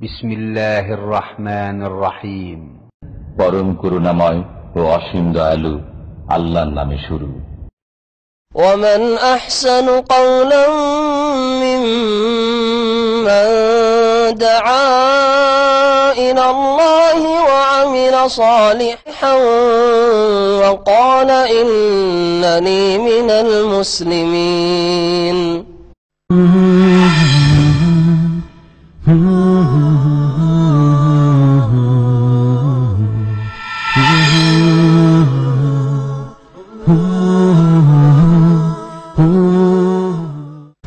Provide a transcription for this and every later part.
বিসমিল্লাহির রহমানির রহিম। পরম করুণাময় ও অসীম দয়ালু আল্লাহর নামে শুরু। ومن أحسن قولا ممن دعا إلى الله وعمل صالحا وقال إنني من المسلمين।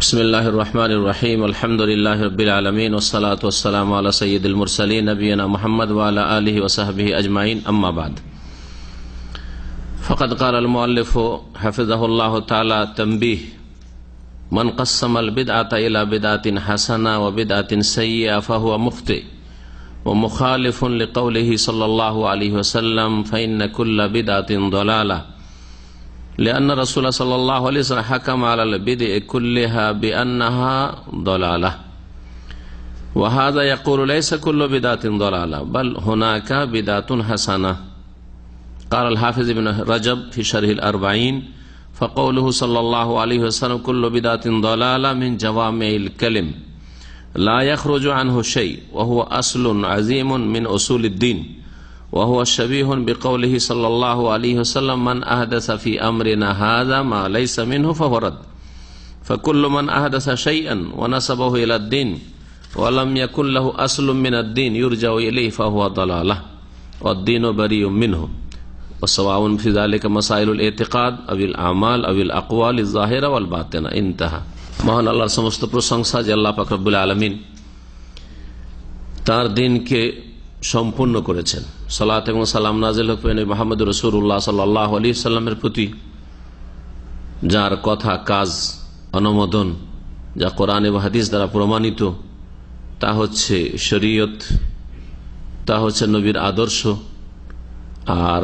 বিসমিল্লাহির রহমানির রহিম। আলহামদুলিল্লাহি রাব্বিল আলামিন ওয়াসসালাতু ওয়াসসালামু আলা সাইয়্যিদিল মুরসালিন নবিয়িনা মুহাম্মদ ওয়া আলা আলিহি ওয়া সাহবিহি আজমাইন, আম্মা বাদ। ফাকাদ ক্বালা আল মুআল্লিফ হাফিজাহুল্লাহু তাআলা তানবীহ মান কাসসামাল বিদআতা ইলা বিদআতিন হাসানা ওয়া বিদআতিন সাইয়্যা ফাহুয়া মুখতি ওয়া মুখালিফুন লিকাউলিহি সাল্লাল্লাহু আলাইহি ওয়াসাল্লাম ফাইন্না কুল্লা বিদআতিন দালালা لأن رسول صلى الله عليه وسلم حكم على البدع كلها بأنها ضلالة، وهذا يقول ليس كل بدعة ضلالة بل هناك بدعة حسنة. قال الحافظ ابن رجب في شرح الأربعين فقوله صلى الله عليه وسلم كل بدعة ضلالة من جوامع الكلم لا يخرج عنه شيء وهو أصل عظيم من أصول الدين، وهو شبيه بقوله صلى الله عليه وسلم من أحدث في أمرنا هذا ما ليس منه فهو رد، فكل من أحدث شيئا ونسبه إلى الدين ولم يكن له أصل من الدين يرجع إليه فهو ضلالة والدين بريء منه، وسواء في ذلك مسائل الاعتقاد أو الأعمال أو الأقوال الظاهرة والباطنة। انتهى। মহান আল্লাহর সমস্ত প্রশংসা যে আল্লাহ পাক রব্বুল আলামিন তার দিনকে সম্পূর্ণ করেছেন। সালাত এবং সালাম নাজিল হোক মুহাম্মদ রাসূলুল্লাহ সাল্লাল্লাহু আলাইহি ওয়াসাল্লামের প্রতি, যার কথা, কাজ, অনুমোদন যা কোরআন এবং হাদিস দ্বারা প্রমাণিত, তা হচ্ছে শরীয়ত, তা হচ্ছে নবীর আদর্শ, আর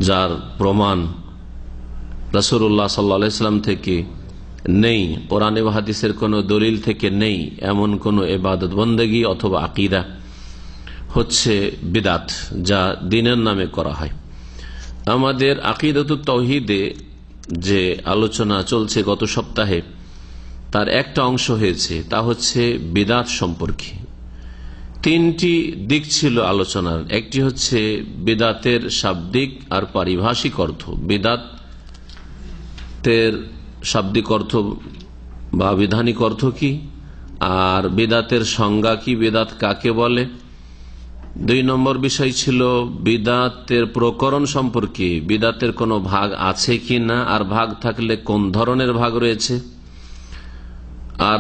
যার প্রমাণ রাসূলুল্লাহ সাল্লাল্লাহু আলাইহি ওয়াসাল্লাম থেকে নেই, কোরআন এবং হাদিসের কোনো দলিল থেকে নেই, এমন কোনো ইবাদত বন্দেগী অথবা আকীদা হচ্ছে বিদাত, যা দ্বীনের নামে করা হয়। আমাদের আকীদাতুত তাওহীদে যে আলোচনা চলছে গত সপ্তাহে, তার একটা অংশ হয়েছে, তা হচ্ছে বিদাত সম্পর্কে। তিনটি দিক ছিল আলোচনার। একটি হচ্ছে বিদাতের শাব্দিক আর পারিভাষিক অর্থ, বিদাতের শাব্দিক অর্থ বা বিধানিক অর্থ কি, আর বিদাতের সংজ্ঞা কি, বিদাত কাকে বলে। 2 নম্বর বিষয় ছিল বিদাতের প্রকরণ সম্পর্কে, বিদাতের কোনো ভাগ আছে কি না, আর ভাগ থাকলে কোন ধরনের ভাগ রয়েছে। আর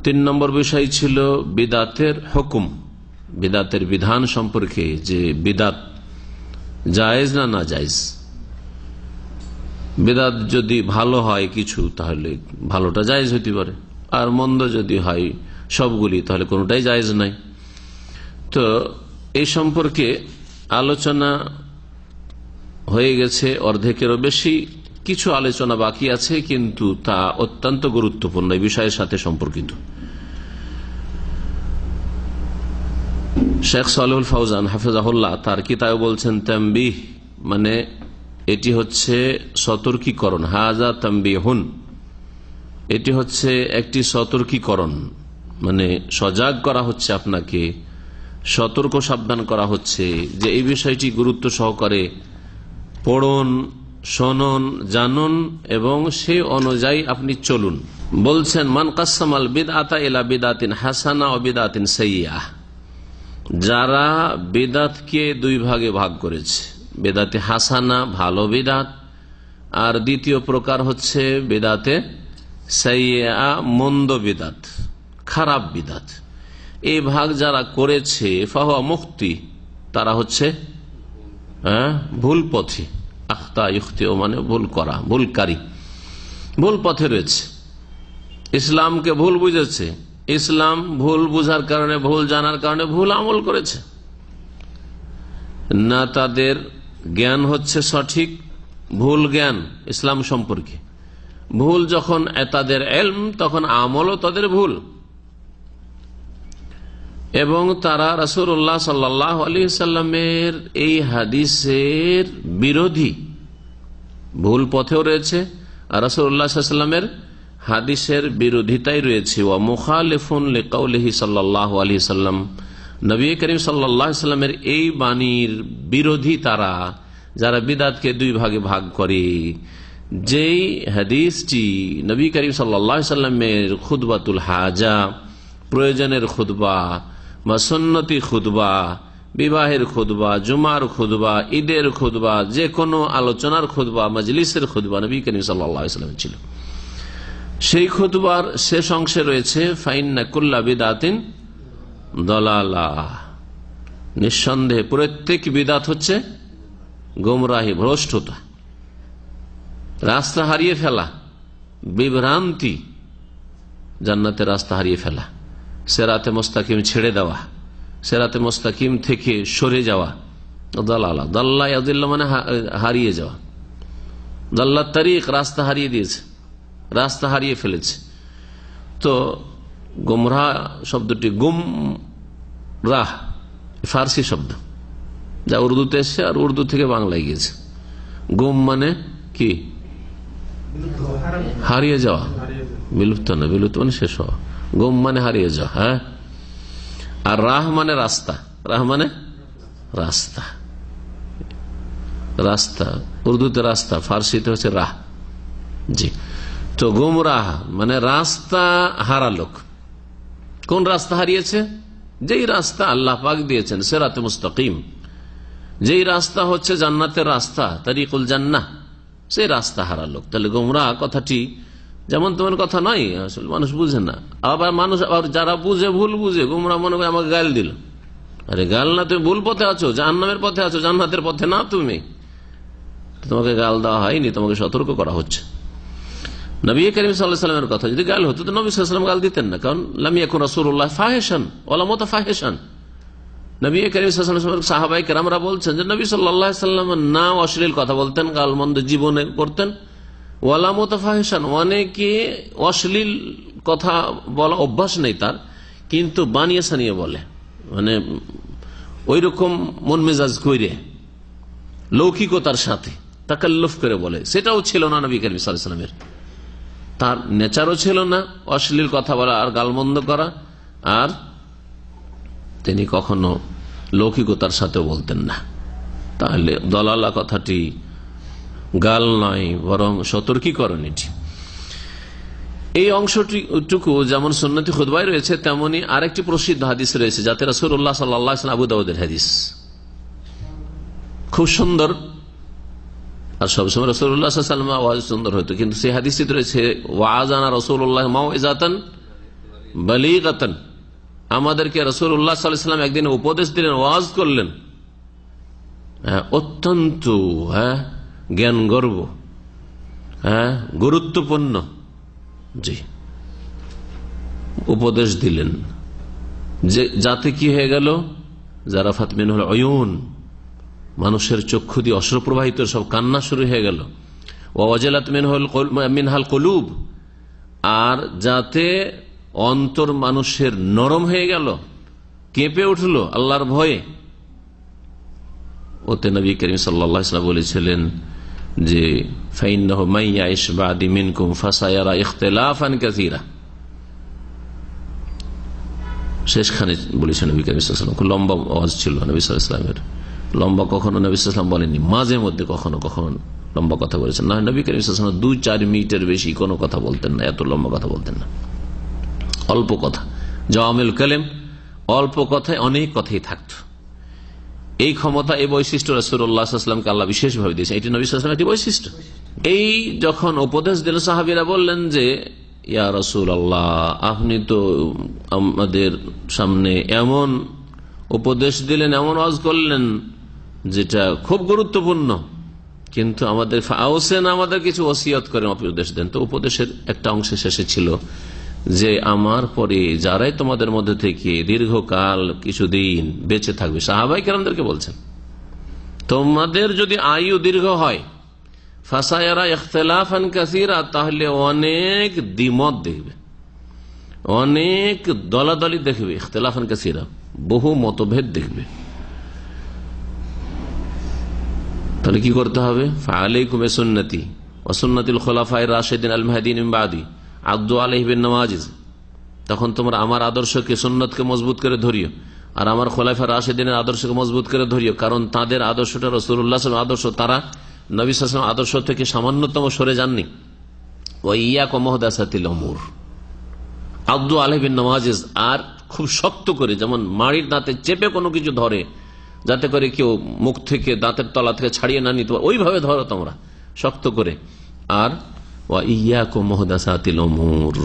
3 নম্বর বিষয় ছিল বিদাতের হুকুম, বিদাতের বিধান সম্পর্কে, যে বিদাত জায়েজ না না জায়েজ। বিদাত যদি ভালো হয় কিছু, তাহলে ভালোটা জায়েজ হতে পারে, আর মন্দ যদি হয় সবগুলি, তাহলে কোনোটাই জায়েজ নাই। তো এই সম্পর্কে আলোচনা হয়ে গেছে অর্ধেকেরও বেশি। কিছু আলোচনা বাকি আছে, কিন্তু তা অত্যন্ত গুরুত্বপূর্ণ, এই বিষয়ের সাথে সম্পর্কিত। শেখ সালেহুল ফাউজান হাফিজাহুল্লাহ তার কিতাবে বলছেন তানবীহ মানে এটি হচ্ছে সতর্কীকরণ, হাজা তানবীহুন, এটি হচ্ছে একটি সতর্কীকরণ, মানে সজাগ করা হচ্ছে, আপনাকে সতর্ক সাবধান করা হচ্ছে যে এই বিষয়টি গুরুত্ব সহকারে পড়ুন, শুনুন, জানুন এবং সে অনুযায়ী আপনি চলুন। বলছেন মান কাসসামাল বিদআতা ইলা বিদআতিন হাসানা ওয়া বিদআতিন সাইয়্যাহ, যারা বিদআতকে 2 ভাগে ভাগ করেছে, বিদআতে হাসানা ভালো বিদআত, আর দ্বিতীয় প্রকার হচ্ছে বিদআতে সাইয়্যা মন্দ বিদআত, খারাপ বিদআত। এই ভাগ যারা করেছে ফাহুয়া মুখতি, তারা হচ্ছে ভুল পথে, আখতা ইখতিউ মানে ভুল করা, ভুলকারী, ভুল পথে রয়েছে। ইসলামকে ভুল বুঝেছে, ইসলাম ভুল বুঝার কারণে, ভুল জানার কারণে ভুল আমল করেছে, না তাদের জ্ঞান হচ্ছে সঠিক, ভুল জ্ঞান ইসলাম সম্পর্কে। ভুল যখন তাদের ইলম, তখন আমলও তাদের ভুল। এবং তারা রাসূলুল্লাহ সাল্লাল্লাহু আলাইহি সাল্লামের এই হাদিসের বিরোধী, ভুল পথেও রয়েছে আর রাসূলুল্লাহ সাল্লাল্লাহু আলাইহি সাল্লামের হাদিসের বিরোধিতাই রয়েছে। ওয়া মুখালিফুন লিকাউলিহি সাল্লাল্লাহু আলাইহি সাল্লাম, নবী করিম সাল্লাল্লাহু আলাইহি সাল্লামের এই বাণীর বিরোধী তারা, যারা বিদআতকে দুই ভাগে ভাগ করে। যেই হাদিসটি নবী করিম সাল্লাল্লাহু আলাইহি সাল্লামের খুতবাতুল হাজা, প্রয়োজনের খুতবা বা সুন্নতি খুতবা, বিবাহের খুতবা, জুমার খুতবা, ঈদের খুতবা, যে কোনো আলোচনার খুতবা, মজলিসের খুতবা নবী করিম সাল্লাল্লাহু আলাইহি সাল্লামের ছিল। সেই খুতবার শেষ অংশে রয়েছে ফাইন্না কুল্লা বিদআতিন দালালাহ, নিঃসন্দেহে প্রত্যেক বিদআত হচ্ছে গোমরাহি, ভ্রষ্টতা, রাস্তা হারিয়ে ফেলা, বিভ্রান্তি, জান্নাতের রাস্তা হারিয়ে ফেলা, সিরাতে মুস্তাকিম ছেড়ে দেওয়া, সিরাতে মুস্তাকিম থেকে সরে যাওয়া। দালালা, দাল্লা ইয়াদিল্লা মানে হারিয়ে যাওয়া, দাল্লা তারিক, রাস্তা হারিয়ে দিয়েছে, রাস্তা হারিয়ে ফেলেছে। তো গুমরাহ শব্দটি গুমরাহ ফার্সি শব্দ, যা উর্দুতে এসছে আর উর্দু থেকে বাংলায় গিয়েছে। গুম মানে কি? হারিয়ে যাওয়া, বিলুপ্ত না, বিলুপ্ত মানে শেষ হওয়া। গুম মানে হারিয়ে যাওয়া, হ্যাঁ। আর রাহ মানে রাস্তা, রাহ মানে রাস্তা, রাস্তা উর্দুতে রাস্তা, ফার্সিতে হচ্ছে রাহ। জি, তো গুমরাহ মানে রাস্তা হারা লোক। কোন রাস্তা হারিয়েছে? যেই রাস্তা আল্লাহ পাক দিয়েছেন সিরাতে মুস্তাকিম, যেই রাস্তা হচ্ছে জান্নাতের রাস্তা, তারিকুল জান্নাহ, সেই রাস্তা হারা লোক। তাহলে গুমরাহ কথাটি যেমন তেমন কথা নয়, আসলে মানুষ বুঝে না। আবার মানুষ, আবার যারা বুঝে ভুল বুঝে, গুমরাহ মনে করে আমাকে গাল দিল। আরে গাল না, তুমি ভুল পথে আছো, জাহান্নামের পথে আছো, জান্নাতের পথে না। তুমি, তোমাকে গাল দেওয়া হয়নি, তোমাকে সতর্ক করা হচ্ছে। নবী করিম সাল্লাল্লাহু আলাইহি ওয়াসাল্লামের কথা যদি গাল হতো তো নবী সাল্লাল্লাহু আলাইহি ওয়াসাল্লাম গাল দিতেন না, কারণ লাম ইয়াকুন রাসূলুল্লাহ ফাহিশান ওয়ালা মুতাফাহিশান। নবী করিম সাল্লাল্লাহু আলাইহি ওয়াসাল্লাম সাহাবায়ে কেরামরা বলছেন যে নবী সাল্লাল্লাহু আলাইহি ওয়াসাল্লাম না অশ্লীল কথা বলতেন, গালমন্দ জীবনে করতেন, ওয়ালা মুতাফাহিশান, অনেকে অশ্লীল কথা বলা অভ্যাস নেই তার, কিন্তু বানিয়ে সানিয়ে বলে, মানে ওই রকম মন মেজাজ কইরে লৌকিকতার সাথে তাকাল্লুফ করে বলে, সেটাও ছিল না নবী করিম সাল্লাল্লাহু আলাইহি ওয়াসাল্লামের। তার নেচারও ছিল না অশ্লীল কথা বলা আর গালমন্দ করা, আর তিনি কখনো লৌকিকতার সাথেও বলতেন না। তাহলে দলালা কথাটি গাল নয়, বরং সতর্কীকরণ। এটি, এই অংশটুকু যেমন সুন্নতি খুতবায় রয়েছে, তেমনি আরেকটি প্রসিদ্ধ হাদিস রয়েছে যাতে রাসূলুল্লাহ সাল্লাল্লাহু আলাইহি ওয়াসাল্লাম, আবু দাউদের হাদিস, খুব সুন্দর। আর সবসময় রাসূলুল্লাহ সাল্লাল্লাহু আলাইহি ওয়াসাল্লাম আওয়াজ সুন্দর হতো, কিন্তু সেই হাদিসটি রয়েছে ওয়াজানা রাসূলুল্লাহ মাউইজাতান বালিগাতান, আমাদেরকে রাসূলুল্লাহ সাল্লাল্লাহু আলাইহি ওয়াসাল্লাম একদিন উপদেশ দিলেন, ওয়াজ করলেন, অত্যন্ত জ্ঞান গর্ব, গুরুত্বপূর্ণ, জি, উপদেশ দিলেন, যে যাতে কি হয়ে গেল, যারা ফাতমিনুল উয়ুন, মানুষের চক্ষু দিয়ে অশ্রু প্রবাহিত, সব কান্না শুরু হয়ে গেল। ওয়াজালাত মিনহাল কুলুব, আর যাতে অন্তর মানুষের নরম হয়ে গেল, কেঁপে উঠল আল্লাহর ভয়ে। ওতে নবী করিম সাল্লাল্লাহু আলাইহি ওয়াসাল্লাম বলেছিলেন যে ফাইন্নাহু মান ইয়াইশ বাদি মিনকুম ফাসায়ারা ইখতিলাফান কাসীরা। শেষখানে বলেছেন নবী করিম সাল্লাল্লাহু আলাইহি ওয়াসাল্লাম, খুব লম্বা আওয়াজ ছিল নবী সাল্লাল্লাহু আলাইহি ওয়াসাল্লামের। লম্বা কখনো নবী সাল্লাল্লাহু আলাইহি ওয়াসাল্লাম বলেননি, মাঝে মধ্যে কখনো কখনো লম্বা কথা বলেছেন। না, নবী করিম সাল্লাল্লাহু আলাইহি ওয়াসাল্লাম 2-4 মিনিটের বেশি কোনো কথা বলতেন না, এত লম্বা কথা বলতেন না। অল্প কথা, জাওয়ামিল কালিম, অল্প কথায় অনেক কথাই থাকতো। এই ক্ষমতা, এই বৈশিষ্ট্য রাসূলুল্লাহ সাল্লাল্লাহু আলাইহি ওয়াসাল্লামকে আল্লাহ বিশেষভাবে দিয়েছেন। এটি নবী সাল্লাল্লাহু আলাইহি ওয়াসাল্লামের একটি বৈশিষ্ট্য। এই যখন উপদেশ দিলেন, সাহাবীরা বললেন যে ইয়া রাসূলুল্লাহ, আপনি তো আমাদের সামনে এমন উপদেশ দিলেন, এমন ওয়াজ করলেন যেটা খুব গুরুত্বপূর্ণ, কিন্তু আমাদের ফাউসেন, আমাদের কিছু ওসিয়ত করেন, উপদেশ দেন। তো উপদেশের একটা অংশ শেষে ছিল যে আমার পরে যারাই তোমাদের মধ্যে থেকে দীর্ঘকাল কিছুদিন বেঁচে থাকবে, সাহাবায়ে কেরামদেরকে বলছেন, তোমাদের যদি আয়ু দীর্ঘ হয়, ফাসায়ারা ইখতিলাফান কাসীরা, তাহলে অনেক দ্বিমত দেখবে, অনেক দলাদলি দেখবে, ইখতিলাফান কাসীরা, বহু মতভেদ দেখবে। তাহলে কি করতে হবে? ফাআলাইকুম বিসুন্নতি ওয়া সুন্নাতিল খুলাফায়ে রাশিদিন আল মাহদিয়িন মিন বাদি আদু আলাইহি বিন নওয়াজিজ। তখন তোমরা আমার আদর্শকে, সুন্নতকে মজবুত করে ধরিও, আর আমার খোলাফা রাশিদিনের আদর্শকে মজবুত করে ধরিও। কারণ তাদের আদর্শটা রাসূলুল্লাহ সাল্লাল্লাহু আলাইহি ওয়াসাল্লাম আদর্শ, তারা নবী সাল্লাল্লাহু আলাইহি ওয়াসাল্লাম আদর্শ থেকে সামান্যতম সরে যাননি। ওয়া ইয়াকুম মুহদাসাতিল উমুর আদু আলাইহি বিন নওয়াজিজ, আর খুব শক্ত করে, যেমন মাড়ির দাঁতে চেপে কোনো কিছু ধরে, যাতে করে কেউ মুখ থেকে, দাঁতের তলা থেকে ছাড়িয়ে না নিতে পারে, ওইভাবে ধরো তোমরা শক্ত করে। আর ওয়া ইয়াকুম মুহদাসাতিল উমুর,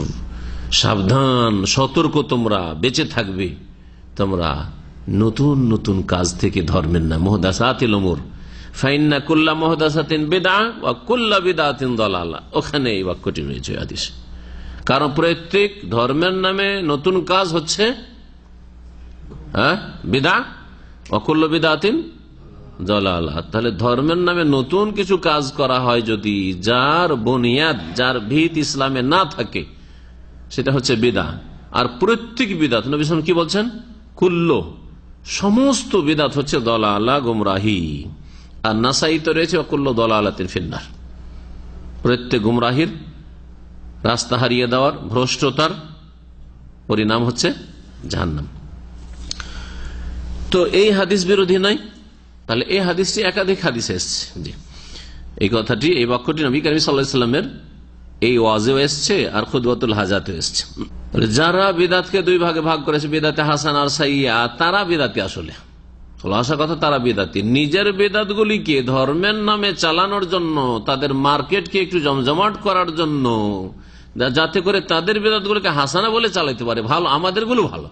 সাবধান, সতর্ক, তোমরা বেঁচে থাকবে তোমরা নতুন নতুন কাজ থেকে, ধর্মের নাম মুহদাসাতিল উমুর। ফাইন্না কুল্লা মুহদাসাতিন বিদআহ ওয়া কুল্লা বিদআতিন দালালা। ওখানে এই বাক্যটি রয়েছে হাদিসে। কারণ প্রত্যেক ধর্মের নামে নতুন কাজ হচ্ছে বিদআহ ওয়া কুল্লু বিদআতিন দালালা। তাহলে ধর্মের নামে নতুন কিছু কাজ করা হয় যদি, যার বুনিয়াদ, যার ভিত ইসলামে না থাকে, সেটা হচ্ছে বিদআহ। আর প্রত্যেক বিদআত, নবী সাল্লাল্লাহু আলাইহি ওয়াসাল্লাম কি বলছেন? কুল্লু, সমস্ত বিদআত হচ্ছে দালালা, গুমরাহি। আর নাসাইতে রয়েছে কুল্লু দালালাতিন ফিন্নার, প্রত্যেক গুমরাহির, রাস্তা হারিয়ে দেওয়ার, ভ্রষ্টতার পরিণাম হচ্ছে জাহান্নাম। তো এই হাদিস বিরোধী নয়। তাহলে এই হাদিসটি একাধিক হাদিসে এসছে। জি, এই কথাটি, এই বাক্যটি নবী করিম সাল্লাল্লাহু আলাইহি ওয়াসাল্লামের এই ওয়াজেও এসছে, আর খুতবাতুল হাজাতেও এসছে। যারা বিদাতকে দুই ভাগে ভাগ করেছে, বিদাতে হাসান আর সাইয়্যা, তারা বিদাতি, আসলে খোলাসা কথা, তারা বিদাতি। নিজের বিদাতগুলিকে ধর্মের নামে চালানোর জন্য, তাদের মার্কেটকে একটু জমজমাট করার জন্য, যাতে করে তাদের বিদাতগুলোকে হাসানা বলে চালাইতে পারে, ভালো, আমাদেরগুলো ভালো,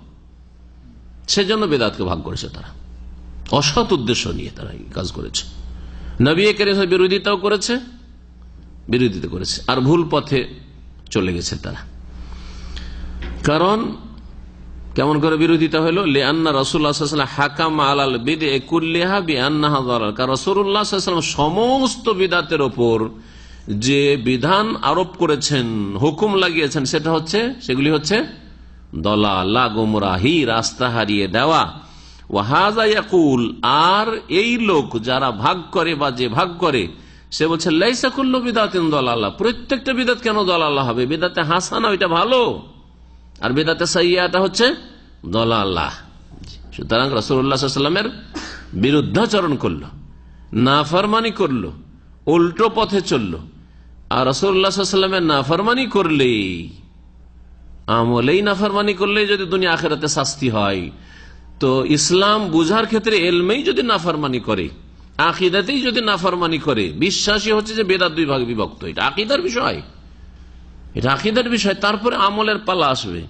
সেজন্য বিদাতকে ভাগ করেছে তারা। অসৎ উদ্দেশ্য নিয়ে তারা এই কাজ করেছে। নবী করিম বিরোধিতাও করেছে, বিরোধিতা করেছে, আর ভুল পথে চলে গেছে তারা। কারণ কেমন করে বিরোধিতা হলো? লিআন্না রাসূলুল্লাহ সাল্লাল্লাহু আলাইহি ওয়াসাল্লাম হাকাম আলাল বিদআ কুল্লিহা বিআন্নাহা যালাল। কারণ রাসূলুল্লাহ সাল্লাল্লাহু আলাইহি ওয়াসাল্লাম সমস্ত বিদআতের উপর যে বিধান আরোপ করেছেন, হুকুম লাগিয়েছেন, সেটা হচ্ছে, সেগুলি হচ্ছে দলালা, গুমরাহি, রাস্তা হারিয়ে দেওয়া। ওয়া হাযা ইয়াকুল, আর এই লোক যারা ভাগ করে বা যে ভাগ করে, সে বলছে লাইসা কুল্লু বিদআতিন দালালা, প্রত্যেকটা বিদআত কেন দালালা হবে? বিদআতে হাসানা ওইটা ভালো, আর বিদআতে সাইয়্যাটা হচ্ছে দালালা। সুতরাং রাসূলুল্লাহ সাল্লাল্লাহু আলাইহি ওয়াসাল্লামের বিরুদ্ধাচরণ করলো, নাফরমানি করলো, উল্টো পথে চললো। আর রাসূলুল্লাহ সাল্লাল্লাহু আলাইহি ওয়াসাল্লামের নাফরমানি করলেই, আমলেই নাফরমানি করলেই যদি দুনিয়া আখিরাতে শাস্তি হয়, তো ইসলাম বুঝার ক্ষেত্রে এলমেই যদি নাফরমানি করে, আকীদাতেই যদি নাফরমানি করে, বিশ্বাসী হচ্ছে যে বেদাত দুই ভাগে বিভক্ত, এটা আকীদার বিষয়, এটা আকীদার বিষয়, তারপরে আমলের পালা আসবে।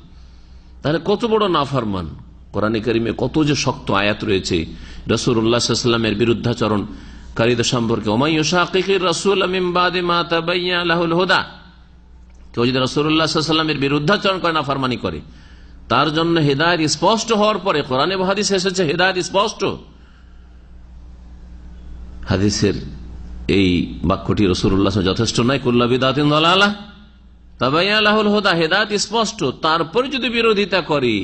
তাহলে কত বড় নাফরমান! কোরআনে কারিমে কত যে শক্ত আয়াত রয়েছে রাসূলুল্লাহ সাল্লাল্লাহু আলাইহি ওয়াসাল্লামের বিরুদ্ধাচরণকারীদের সম্পর্কে। ওয়া মান ইউশাকিকির রাসূল মিন বাদি মা তাবায়্যানা লাহুল হুদা, কেউ যদি রাসূলুল্লাহ সাল্লাল্লাহু আলাইহি ওয়াসাল্লামের বিরুদ্ধাচরণ করে, নাফরমানি করে, তার জন্য হেদায়েত স্পষ্ট হওয়ার পরে, কোরআনে হাদিসে এসেছে হেদায়েত স্পষ্ট। হাদিসের এই বাক্যটি রাসূলুল্লাহ যথেষ্ট নয়? কুল্লু বিদআতিন দালালা তাবায়্যানা লাহুল হুদা, হেদায়েত স্পষ্ট, তারপরে যদি বিরোধিতা করে,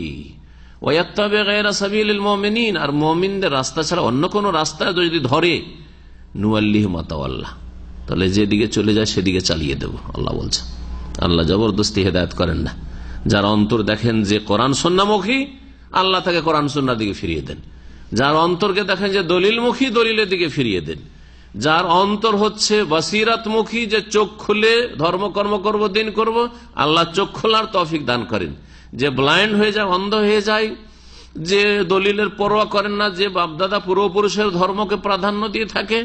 ওয়া ইয়াত্তাবি গায়রা সাবিলিল মুমিনিন, আর মুমিনদের রাস্তা ছাড়া অন্য কোন রাস্তা যদি ধরে, নুওয়াল্লিহি মা তাওয়াল্লা, তাহলে যেদিকে চলে যায় সেদিকে চালিয়ে দেব, আল্লাহ বলছেন। আল্লাহ জবরদস্তি হেদায়েত করেন না। যার অন্তর দেখেন যে কোরআন সুন্নাহমুখী, আল্লাহ তাকে কোরআন সুন্নাহর দিকে ফিরিয়ে দেন। যার অন্তরকে দেখেন যে দলিলমুখী, দলিলের দিকে ফিরিয়ে দেন। যার অন্তর হচ্ছে বসিরাতমুখী, যে চোখ খুলে ধর্মকর্ম করব, দিন করব, আল্লাহ চোখ খোলার তৌফিক দান করেন। যে ব্লাইন্ড হয়ে যায়, অন্ধ হয়ে যায়, যে দলিলের পরোয়া করেন না, যে বাপদাদা পূর্বপুরুষের ধর্মকে প্রাধান্য দিয়ে থাকে,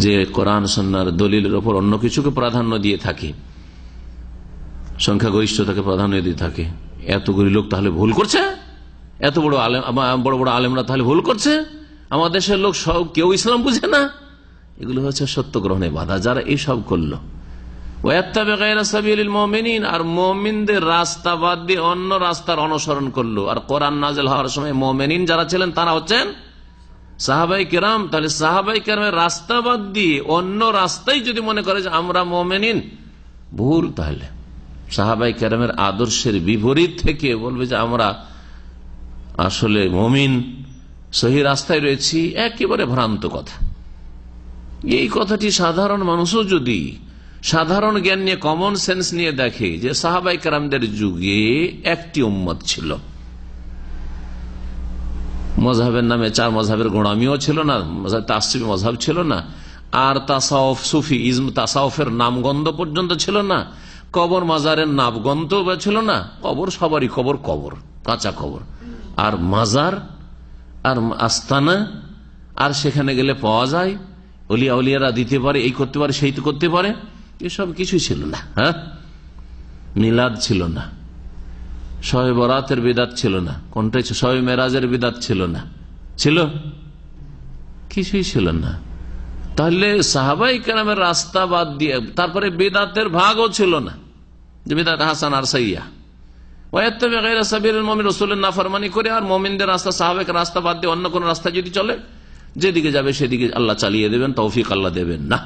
যে কোরআন সুন্নাহর দলিলের উপর অন্য কিছুকে প্রাধান্য দিয়ে থাকে, সংখ্যাগরিষ্ঠতাকে প্রাধান্য দিয়ে থাকে, এতগুলি লোক তাহলে ভুল করছে? এত বড় বড় আলেমরা তাহলে ভুল করছে? আমাদের দেশের লোক সব কেউ ইসলাম বুঝে না? এগুলো হচ্ছে সত্য গ্রহণে বাধা। যারা এইসব করলো, ওয়াত্তাবি গায়রা সাবিলিল মুমিনিন, আর মুমিনদের রাস্তা বাদ দিয়ে অন্য রাস্তার অনুসরণ করলো। আর কোরআন নাযিল হওয়ার সময় মুমিনিন যারা ছিলেন তারা হচ্ছেন সাহাবায়ে কেরাম। তাহলে সাহাবায়ে কেরামের রাস্তা বাদ দিয়ে অন্য রাস্তায় যদি মনে করে যে আমরা মুমিনিন, ভুল। তাহলে সাহাবাই কেরামের আদর্শের বিপরীত থেকে বলবে যে আমরা আসলে মুমিন, সহি রাস্তায় রয়েছি, একেবারে ভ্রান্ত কথা। এই কথাটি সাধারণ মানুষও যদি সাধারণ জ্ঞান নিয়ে, কমন সেন্স নিয়ে দেখে যে সাহাবাই কেরামদের যুগে একটি উম্মত ছিল, মজহাবের নামে 4 মজহাবের গোড়ামিও ছিল না, তাসসিফি মজহাব ছিল না, আর তাসাউফ, সুফি ইজম, তাসাউফের নামগন্ধ পর্যন্ত ছিল না, কবর মাজারের নামগন্ধ ছিল না। কবর সবারই কবর, কবর কাঁচা কবর, আর মাজার আর আস্তানা, আর সেখানে গেলে পাওয়া যায়, অলিয়া উলিয়ারা দিতে পারে, এই করতে পারে, সেই তো করতে পারে, এসব কিছুই ছিল না। হ্যাঁ, মিলাদ ছিল না, শবে বরাতের বিদাত ছিল না, কোনটাই শবে মেরাজের বিদাত ছিল না, ছিল কিছুই ছিল না। তাহলে সাহাবাই কেরামের রাস্তা বাদ দিয়ে তারপরে বিদাতের ভাগও ছিল না, যে বিদাত হাসান আর সাইয়া, রসুলের নাফরমানি করে আর মোমিনদের রাস্তা, সাহাবের রাস্তা বাদ দিয়ে অন্য কোন রাস্তা যদি চলে, যেদিকে যাবে সেদিকে আল্লাহ চালিয়ে দেবেন, তৌফিক আল্লাহ দেবেন না,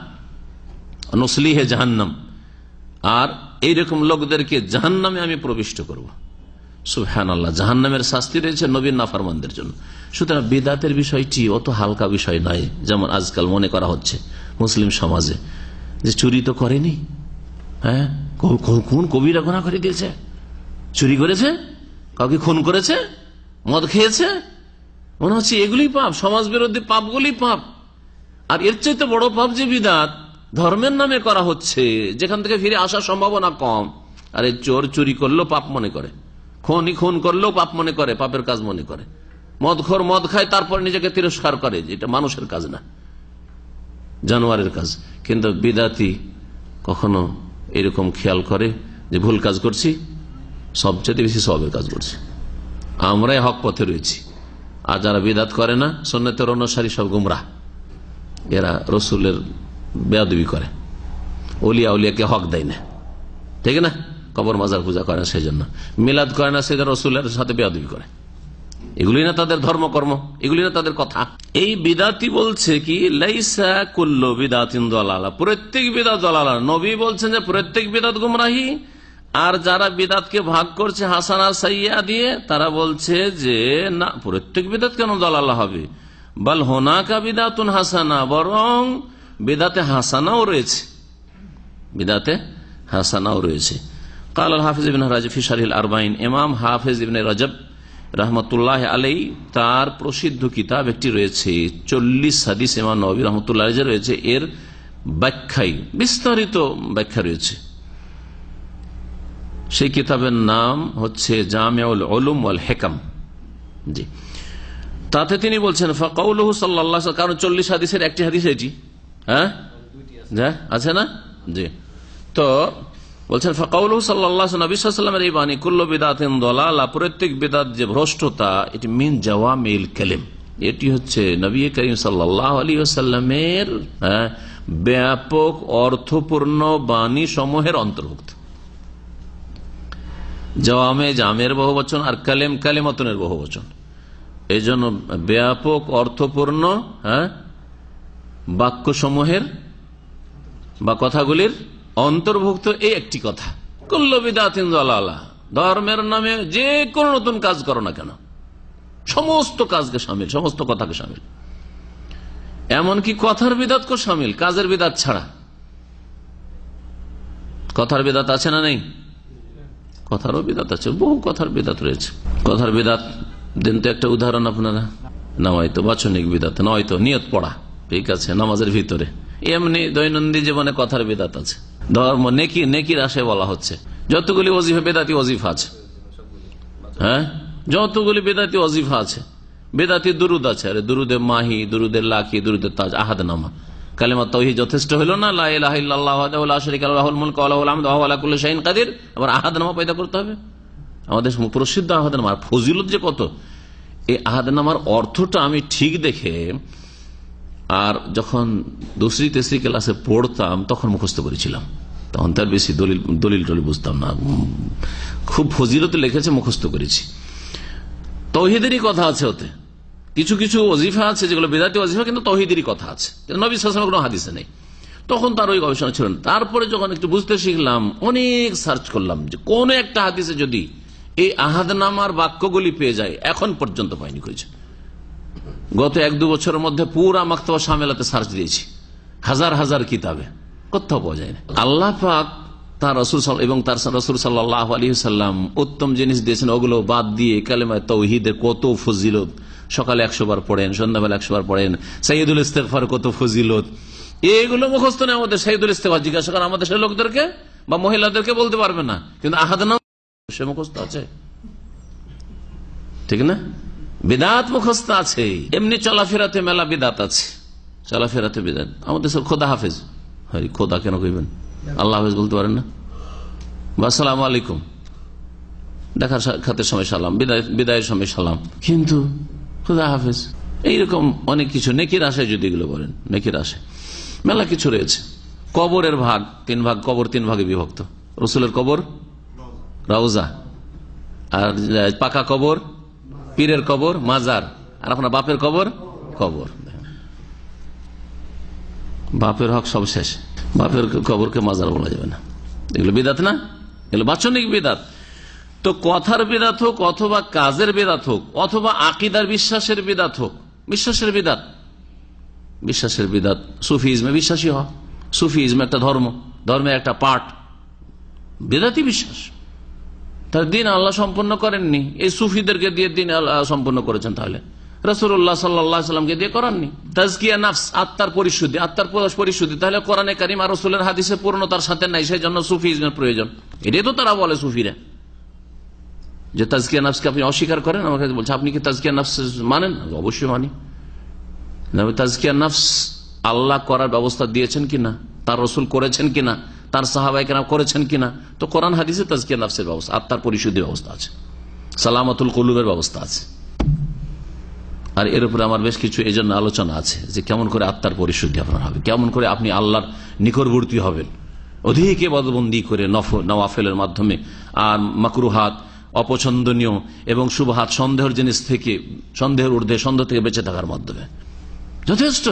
নসলিহে জাহান্নাম। আর এইরকম লোকদেরকে জাহান্নামে আমি প্রবিষ্ট করব। সুবহানাল্লাহ, জাহান্নামের শাস্তি রয়েছে নবীর নাফরমানদের জন্য। সুতরাং বিদাতের বিষয়টি অত হালকা বিষয় নয়, যেমন আজকাল মনে করা হচ্ছে মুসলিম সমাজে, যে চুরি তো করেনি, হ্যাঁ কোন কবিরা গুনাহ করে দিয়েছে, চুরি করেছে, কাউকে খুন করেছে, মদ খেয়েছে, মনে হচ্ছে এগুলি পাপ, সমাজ বিরোধী পাপগুলি পাপ। আর এর চাইতে বড় পাপ যে বিদাত ধর্মের নামে করা হচ্ছে, যেখান থেকে ফিরে আসার সম্ভাবনা কম। আর এই চোর চুরি করলেও পাপ মনে করে, খুন করলেও পাপ মনে করে, পাপের কাজ মনে করে, মদখোর মদ খায় তারপর নিজেকে তিরস্কার করে, যেটা মানুষের কাজ না, জানোয়ারের কাজ। কিন্তু বিদাতি কখনো এরকম খেয়াল করে যে ভুল কাজ করছি, সবচেয়ে বেশি সওয়াবের কাজ করছি, আমরাই হক পথে রয়েছি। আর যারা বিদাত করে না, সুন্নতের অনুসারী, সব গুমরাহ, এরা রসুলের বেয়াদবি করে, ওলিয়া উলিয়াকে হক দেয় না, ঠিক না, কবর মাজার পূজা করে না, সেই জন্য মিলাদ করে না, সেই জন্য রসুলের সাথে বেয়াদবি করে। এগুলি না তাদের ধর্মকর্ম, এগুলি না তাদের কথা। এই বিদাতি বলছে কি, লাইসা কুল্লু বিদাতিন দালালা, প্রত্যেক বিদাত দালালা। নবী বলছেন যে প্রত্যেক বিদাত গুমরাহি। আর যারা বিদাতকে ভাগ করছে হাসানা সাইয়া দিয়ে, তারা বলছে যে না, প্রত্যেক বিদাত কেন দালালা হবে, বাল হোনাকা বিদাতুন হাসানা, বরং বিদাতে হাসানাও রয়েছে, বিদাতে হাসানাও রয়েছে। কাল আল হাফিজ ইবনে রাজব ফি শারহিল আরবাঈন, ইমাম হাফিজ ইবনে রাজব রহমতুল্লাহ আলাই, তার প্রসিদ্ধ কিতাব একটি রয়েছে 40 হাদিস ইমাম নববী রহমতুল্লাহ আলাইহি রয়েছে, এর ব্যাখ্যায় বিস্তারিত ব্যাখ্যা রয়েছে। সেই কিতাবের নাম হচ্ছে জামিউল উলুম ওয়াল হিকাম। জি, তাতে তিনি বলছেন ফাকাউলুহু সাল্লাল্লাহু আলাইহি, কারণ 40 হাদিসের একটি হাদিস এটি, হ্যাঁ আছে না, জি। তো বলছেন ফাকাউলুহু সাল্লাল্লাহু আলাইহি নবী সাল্লাল্লাহু আলাইহি ওয়াসাল্লামের এই বাণী, কুল্লু বিদাতিন দালালা, প্রত্যেক বিদাত যে ভ্রষ্টতা, এটি মিন জাওয়ামিল কালিম, এটি হচ্ছে নবী করিম সাল্লাল্লাহু আলাইহি ওয়াসাল্লামের ব্যাপক অর্থপূর্ণ বাণী সমূহের অন্তর্ভুক্ত। জাওয়ামে, জামের বহুবচন, আর কালেম, কালেমাতুনের বহুবচন। এই জন্য ব্যাপক অর্থপূর্ণ বাক্য সমূহের বা কথাগুলির অন্তর্ভুক্ত এই একটি কথা, কুল্লু বিদাতিন দালালা, ধর্মের নামে যে কোনো নতুন কাজ করো না কেন, সমস্ত কাজকে শামিল, সমস্ত কথাকে শামিল, এমনকি কথার বিদাতকে শামিল, কাজের বিদাত ছাড়া। কথার বিদাত আছে না নেই? কথারও বিদাত আছে, বহু কথার বিদাত রয়েছে। কথার বিদাত দিন তো একটা উদাহরণ আপনারা, নয়তো বাচনিক বিদাত, নয়তো নিয়ত পড়া, ঠিক আছে, নামাজের ভিতরে। এমনি দৈনন্দিন জীবনে কথার বিদাত আছে। ধর্ম নেকির আশায় বলা হচ্ছে, যতগুলি ওজিফা বেদাতি ওজিফা আছে, হ্যাঁ, যতগুলি বেদাতি ওজিফা আছে, বেদাতি দুরুদ আছে, আরে দুরুদে মাহি, দুরুদে লাখি, দুরুদে তাজ, আহাদ নামা, কালেমা তাওহীদ যথেষ্ট হইল না? লা ইলাহা ইল্লাল্লাহু ওয়াহদাহু লা শারীকা লাহু লাহুল মুলকু ওয়া লাহুল হামদু ওয়া হুয়া আলা কুল্লি শাইইন কাদির। আবার আহাদ নামা পয়দা করতে হবে। আমাদের প্রসিদ্ধ আহাদ নামার ফজিলত যে কত, এই আহাদ নামার অর্থটা আমি ঠিক দেখে, আর যখন 2রি 3রি ক্লাসে পড়তাম তখন মুখস্থ করেছিলাম, তখন তার বেশি দলিল বুঝতাম না, খুব ফজিলত লিখেছে, মুখস্থ করেছি। তাওহীদেরই কথা আছে ওতে, কিছু কিছু ওজিফা আছে যেগুলো বিদাতি ওজিফা, কিন্তু তাওহীদেরই কথা আছে, নবী সাল্লাল্লাহু আলাইহি ওয়াসাল্লাম কোনো হাদিসে নেই। তখন তার ওই গবেষণা ছিল না। তারপরে যখন একটু বুঝতে শিখলাম, অনেক সার্চ করলাম যে কোন একটা হাদিসে যদি এই আহাদনামার বাক্যগুলি পেয়ে যায়, এখন পর্যন্ত পাইনি খুঁজে। গত 1-2 বছরের মধ্যে পুরা মাকতাবা শামেলাতে সার্চ দিয়েছি, হাজার হাজার কিতাবে, কোথাও পাওয়া যায় না। আল্লাহ পাক তার রাসূল এবং তার রাসূল সাল্লাল্লাহু আলাইহি ওয়াসাল্লাম উত্তম জিনিস দিয়েছেন, ওগুলো বাদ দিয়ে কালেমা তাওহীদের কত ফজিলত, সকালে 100 বার পড়েন, সন্ধ্যাবেলা 100 বার পড়েন, সাইয়্যিদুল ইস্তিগফার কত ফজিলত, এগুলো মুখস্থ নেই আমাদের। সাইয়্যিদুল ইস্তিগফার জিজ্ঞাসা করেন আমাদের সেই লোকদেরকে বা মহিলাদেরকে, বলতে পারবে না, কিন্তু আহাদনাম সে মুখস্থ আছে, ঠিক না? বিদাত মুখস্থ আছে। এমনি চলাফেরাতে মেলা বিদাত আছে, চলাফেরাতে বিদাত। আমাদের সব খোদা হাফেজ, খোদা কেন কইবেন? আল্লাহ হাফেজ বলতে পারেন না? বা আসসালামু আলাইকুম, দেখার সাক্ষাতের সময় সালাম, বিদায়ের সময় সালাম, কিন্তু খোদা হাফেজ এইরকম অনেক কিছু নেকির আশায় যদি এগুলো বলেন, নেকির আশায় মেলা কিছু রয়েছে। কবরের ভাগ 3 ভাগ, কবর 3 ভাগে বিভক্ত। রসুলের কবর রওজা, আর পাকা কবর পীরের কবর মাজার, আর আপনার বাপের কবর কবর। বাপের হক সব শেষ, বাপের কবরকে মাজার বলা যাবে না। এগুলো বিদাত না, এগুলো বাচনিক বিদাত। তো কথার বিদাত হোক, অথবা কাজের বিদাত হোক, অথবা আকীদার বিশ্বাসের বিদাত হোক, বিশ্বাসের বিদাত, বিশ্বাসের বিদাত। সুফিজমে বিশ্বাসী হওয়া, সুফিজম একটা ধর্ম, ধর্মের একটা পার্ট, বিদাতি বিশ্বাস। তার দিন আল্লাহ সম্পন্ন করেননি, এই সুফিদেরকে দিয়ে দিন আল্লাহ সম্পন্ন করেছেন। তাহলে রাসূলুল্লাহ সাল্লাল্লাহু আলাইহি ওয়াসাল্লামকে দিয়ে করাননি। তাজকিয়া নাফস, আত্মার পরিশুদ্ধি, আত্মার পরিশুদ্ধি, তাহলে কোরআনে কারীম আর রাসূলের হাদিসে পূর্ণতার সাথে নাই, সেই জন্য সুফিজমের প্রয়োজন। এটাই তো তারা বলে সুফিরা, যে তাজকিয়া নাফসকে আপনি অস্বীকার করেন। আমাকে বলছে আপনি কি তাজকিয়া নাফস মানেন? অবশ্যই মানি। তাজকিয়া নাফস আল্লাহ করার ব্যবস্থা দিয়েছেন কিনা, তার রাসূল করেছেন কিনা, তার সাহাবায়ে কেরাম করেছেন কিনা? তো কোরআন হাদিসে তাজকিয়া নাফসের ব্যবস্থা, আত্মার পরিশুদ্ধি ব্যবস্থা আছে, সালামাতুল কুলুবের ব্যবস্থা আছে। আর এর উপরে আমার বেশ কিছু এই জন্য আলোচনা আছে, যে কেমন করে আত্মার পরিশুদ্ধি আপনার হবে, কেমন করে আপনি আল্লাহর নিকটবর্তী হবেন, অধিক ইবাদতবন্দি করে নওয়াফেলের মাধ্যমে, আর মাকরুহাত, অপছন্দনীয় এবং শুভহাত, সন্দেহের জিনিস থেকে, সন্দেহের ঊর্ধ্বে, সন্দেহ থেকে বেঁচে থাকার মাধ্যমে যথেষ্ট।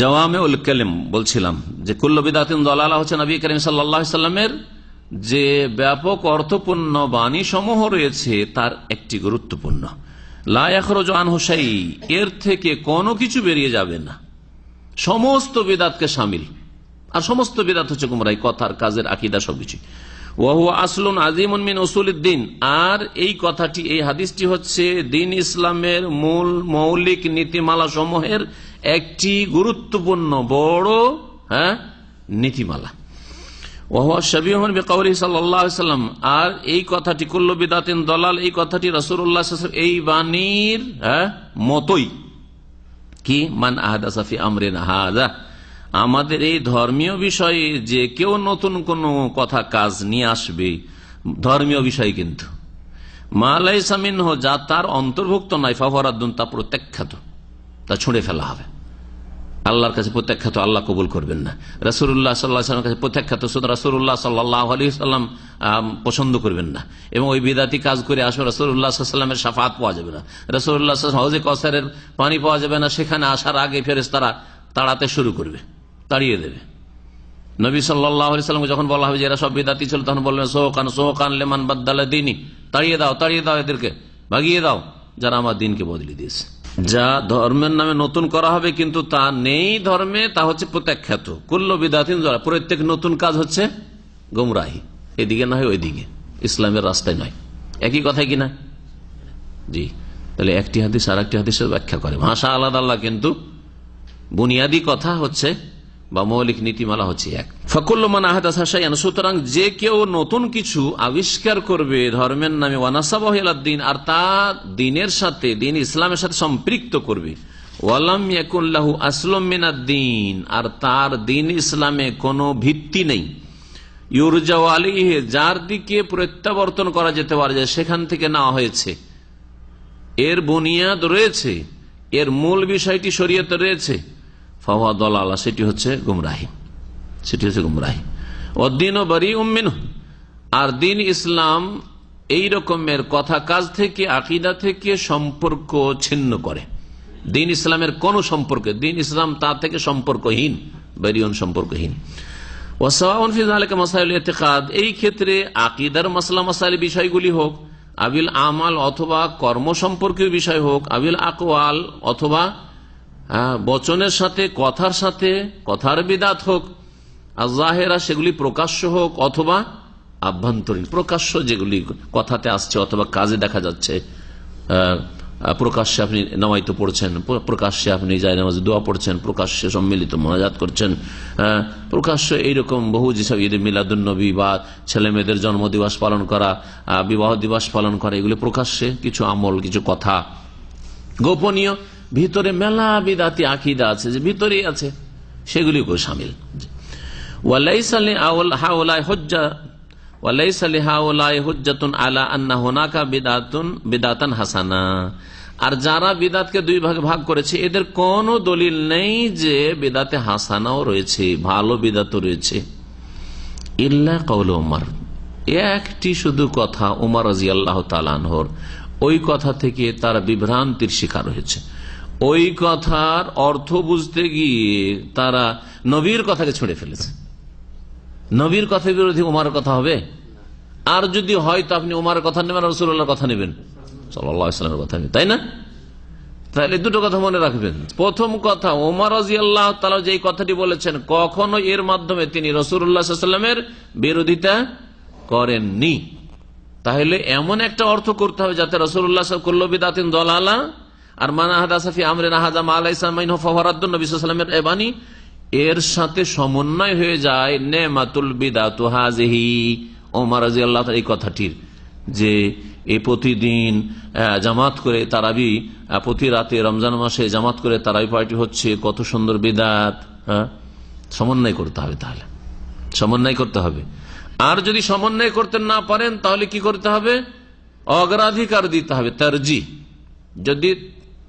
জাওয়ামিউল কালিম বলছিলাম যে কুল্লু বিদআতিন দালালা হচ্ছে নবী করিম সাল্লাল্লাহু আলাইহি সাল্লামের যে ব্যাপক অর্থপূর্ণ বাণী সমূহ রয়েছে তার একটি গুরুত্বপূর্ণ। লা ইয়াখরুজু আনহু শাই, এর থেকে কোনো কিছু বেরিয়ে যাবে না, সমস্ত বিদআতকে শামিল। আর সমস্ত বিদআত হচ্ছে গুমরাহি, কথার, কাজের, আকীদা সবকিছু। ওয়া হুয়া আসলুন আযীমুন মিন উসুলিদ্দিন, আর এই কথাটি, এই হাদিসটি হচ্ছে দ্বীন ইসলামের মূল মৌলিক নীতিমালা সমূহের একটি গুরুত্বপূর্ণ বড় নীতিমালা। ওয়া হুয়া শাবীহুন বিকাউলিহি সাল্লাল্লাহু আলাইহি ওয়াসাল্লাম, আর এই কথাটি কুল্লু বিদআতিন দালাল, এই কথাটি রাসূলুল্লাহ সাল্লাল্লাহু আলাইহি ওয়াসাল্লাম এই বাণীর মতই। কি? মান আহদাসা ফি আমরিনা হাযা, আমাদের এই ধর্মীয় বিষয়ে যে কেউ নতুন কোন কথা কাজ নিয়ে আসবে, ধর্মীয় বিষয় কিন্তু মা লাইসা মিনহু, যা তার অন্তর্ভুক্ত নয়, ফাহুয়া রাদ্দুন, তা প্রত্যাখ্যাত, তা ছুঁড়ে ফেলা হবে। আল্লাহর কাছে প্রত্যাখ্যাত, আল্লাহ কবুল করবেন না। রাসূলুল্লাহ সাল্লাল্লাহু আলাইহি ওয়াসাল্লামের কাছে প্রত্যাখ্যাত, রাসূলুল্লাহ সাল্লাল্লাহু আলাইহি ওয়াসাল্লাম পছন্দ করবেন না। এবং ওই বিদাতি কাজ করে আসলে রাসূলুল্লাহ সাল্লাল্লাহু আলাইহি ওয়াসাল্লামের শাফাআত পাওয়া যাবে না, রাসূলুল্লাহ সাল্লাল্লাহু আলাইহি ওয়াসাল্লাম হাউজে কাউসারের পানি পাওয়া যাবে না। সেখানে আসার আগে ফেরেশতারা তাড়াতে শুরু করবে, তাড়িয়ে দেবে। নবী সাল্লাল্লাহু আলাইহি ওয়াসাল্লামকে যখন বলা হবে যে এরা সব বিদাতি ছিল, তখন বলবেন সোকান লিমান বাদদালা দীনি, তাড়িয়ে দাও, তাড়িয়ে দাও, এদেরকে ভাগিয়ে দাও, যারা আমার দিনকে বদলে দিয়েছে। যা ধর্মের নামে নতুন করা হবে কিন্তু তা নেই ধর্মে, তা হচ্ছে প্রত্যাখ্যাত। কুল্লু বিদআতিন দালালা, প্রত্যেক নতুন কাজ হচ্ছে গুমরাহি, এদিকে নয় ওইদিকে, ইসলামের রাস্তায় নয়। একই কথাই কিনা? জি। তাহলে একটি হাদিস আর একটি হাদিসের ব্যাখ্যা করে, ভাষা আলাদা আলাদা, কিন্তু বুনিয়াদী কথা হচ্ছে বা মৌলিক নীতিমালা হচ্ছে এক। ফাকুল্লু মান আহদাসা শাইআন, সুতরাং যে কেউ নতুন কিছু আবিষ্কার করবে ধর্মের নামে, ওয়ানাসাবাহু ইলাদ-দ্বীন, আর তা দ্বীনের সাথে, দ্বীন ইসলামের সাথে সম্পৃক্ত করবে, ওয়ালাম ইয়াকুন লাহু আসলুম মিনাদ-দ্বীন, আর তার দ্বীন ইসলামে কোনো ভিত্তি নেই, ইউরজাউ আলাইহি, যার দিকে প্রত্যাবর্তন করা যেতে পারে, যে সেখান থেকে নেওয়া হয়েছে, এর বুনিয়াদ রয়েছে, এর মূল বিষয়টি শরীয়তে রয়েছে, ফাহুয়া দালালা, সেটি হচ্ছে গুমরাহি, সেটি হচ্ছে গুমরাহি। ওয়াদ-দ্বীনু বারীউম মিনহু, আর দ্বীন ইসলাম এই রকমের কথা কাজ থেকে, আকীদা থেকে সম্পর্ক ছিন্ন করে। দ্বীন ইসলামের কোন সম্পর্ক, দ্বীন ইসলাম তা থেকে সম্পর্কহীন, বেরিয়ন সম্পর্কহীন। ওয়াসাওয়াউন ফি যালিকা মাসাইল ইতিকাদ, এই ক্ষেত্রে আকীদার মাসলা মাসাইল বিষয়গুলি হোক, আবিল আমাল অথবা কর্ম সম্পর্কীয় বিষয় হোক, আবিল আকওয়াল অথবা বচনের সাথে কথার বিদাত হোক, আয-যাহিরা সেগুলি প্রকাশ্য হোক অথবা আভ্যন্তরীণ। প্রকাশ্য যেগুলি কথাতে আসছে অথবা কাজে দেখা যাচ্ছে, প্রকাশ্যে আপনি নামাইতে পড়ছেন, প্রকাশ্যে আপনি জায়নামাজে দোয়া পড়ছেন, প্রকাশ্যে সম্মিলিত মোনাজাত করছেন, প্রকাশ্যে এইরকম বহু যেসব ঈদ মিলাদুন নবী বা ছেলে মেয়েদের জন্মদিবস পালন করা, বিবাহ দিবস পালন করা, এগুলি প্রকাশ্যে কিছু আমল, কিছু কথা। গোপনীয় ভিতরে মেলা বিদাতি আকীদা আছে, যে ভিতরেই আছে, সেগুলিকেও শামিল। ওয়ালাইসা লিহাউলাই হুজ্জাতুন আলা আন্না হুনাকা বিদাতান হাসানা, আর যারা বিদাতকে দুই ভাগে ভাগ করেছে এদের কোন দলিল নেই যে বিদাতে হাসানাও রয়েছে, ভালো বিদাতও রয়েছে। ইল্লা কওল উমর, একটি শুধু কথা উমর রাদিয়াল্লাহু তাআলা আনহুর, ওই কথা থেকে তারা বিভ্রান্তির শিকার হয়েছে। ওই কথার অর্থ বুঝতে গিয়ে তারা নবীর কথাকে ছুঁড়ে ফেলেছে। নবীর কথা বিরোধী উমারের কথা হবে? আর যদি হয় তো আপনি উমারের কথা নেবেন, রাসূলুল্লাহর কথা নেবেন, সাল্লাল্লাহু আলাইহি ওয়াসাল্লামের কথা নেবেন, তাই না? তাহলে দুটো কথা মনে রাখবেন। প্রথম কথা, ওমর রাদিয়াল্লাহু তাআলা যে কথাটি বলেছেন, কখনো এর মাধ্যমে তিনি রাসূলুল্লাহ সাল্লাল্লাহু আলাইহি ওয়াসাল্লামের বিরোধিতা করেননি। তাহলে এমন একটা অর্থ করতে হবে যাতে রাসূলুল্লাহ কুল্লু বিদাতিন দালালা আর মান আহদাসা ফি আমরিনা হাযা মা লাইসা মিনহু ফাহুয়া রাদ্দুন, নবী সাল্লাল্লাহু আলাইহি ওয়াসাল্লামের এ বাণী এর সাথে সমন্বয় হয়ে যায় নেমাতুল বিদাতু হাযিহি, ওমর রাদিয়াল্লাহু তাআলা এই কথাটির, যে এই প্রতিদিন জামাত করে তারাবি, প্রতি রাতে রমজান মাসে জামাত করে তারাবি পার্টি হচ্ছে, কত সুন্দর বিদাত। সমন্বয় করতে হবে, তাহলে সমন্বয় করতে হবে। আর যদি সমন্বয় করতে না পারেন তাহলে কি করতে হবে? অগ্রাধিকার দিতে হবে, তারজি। যদি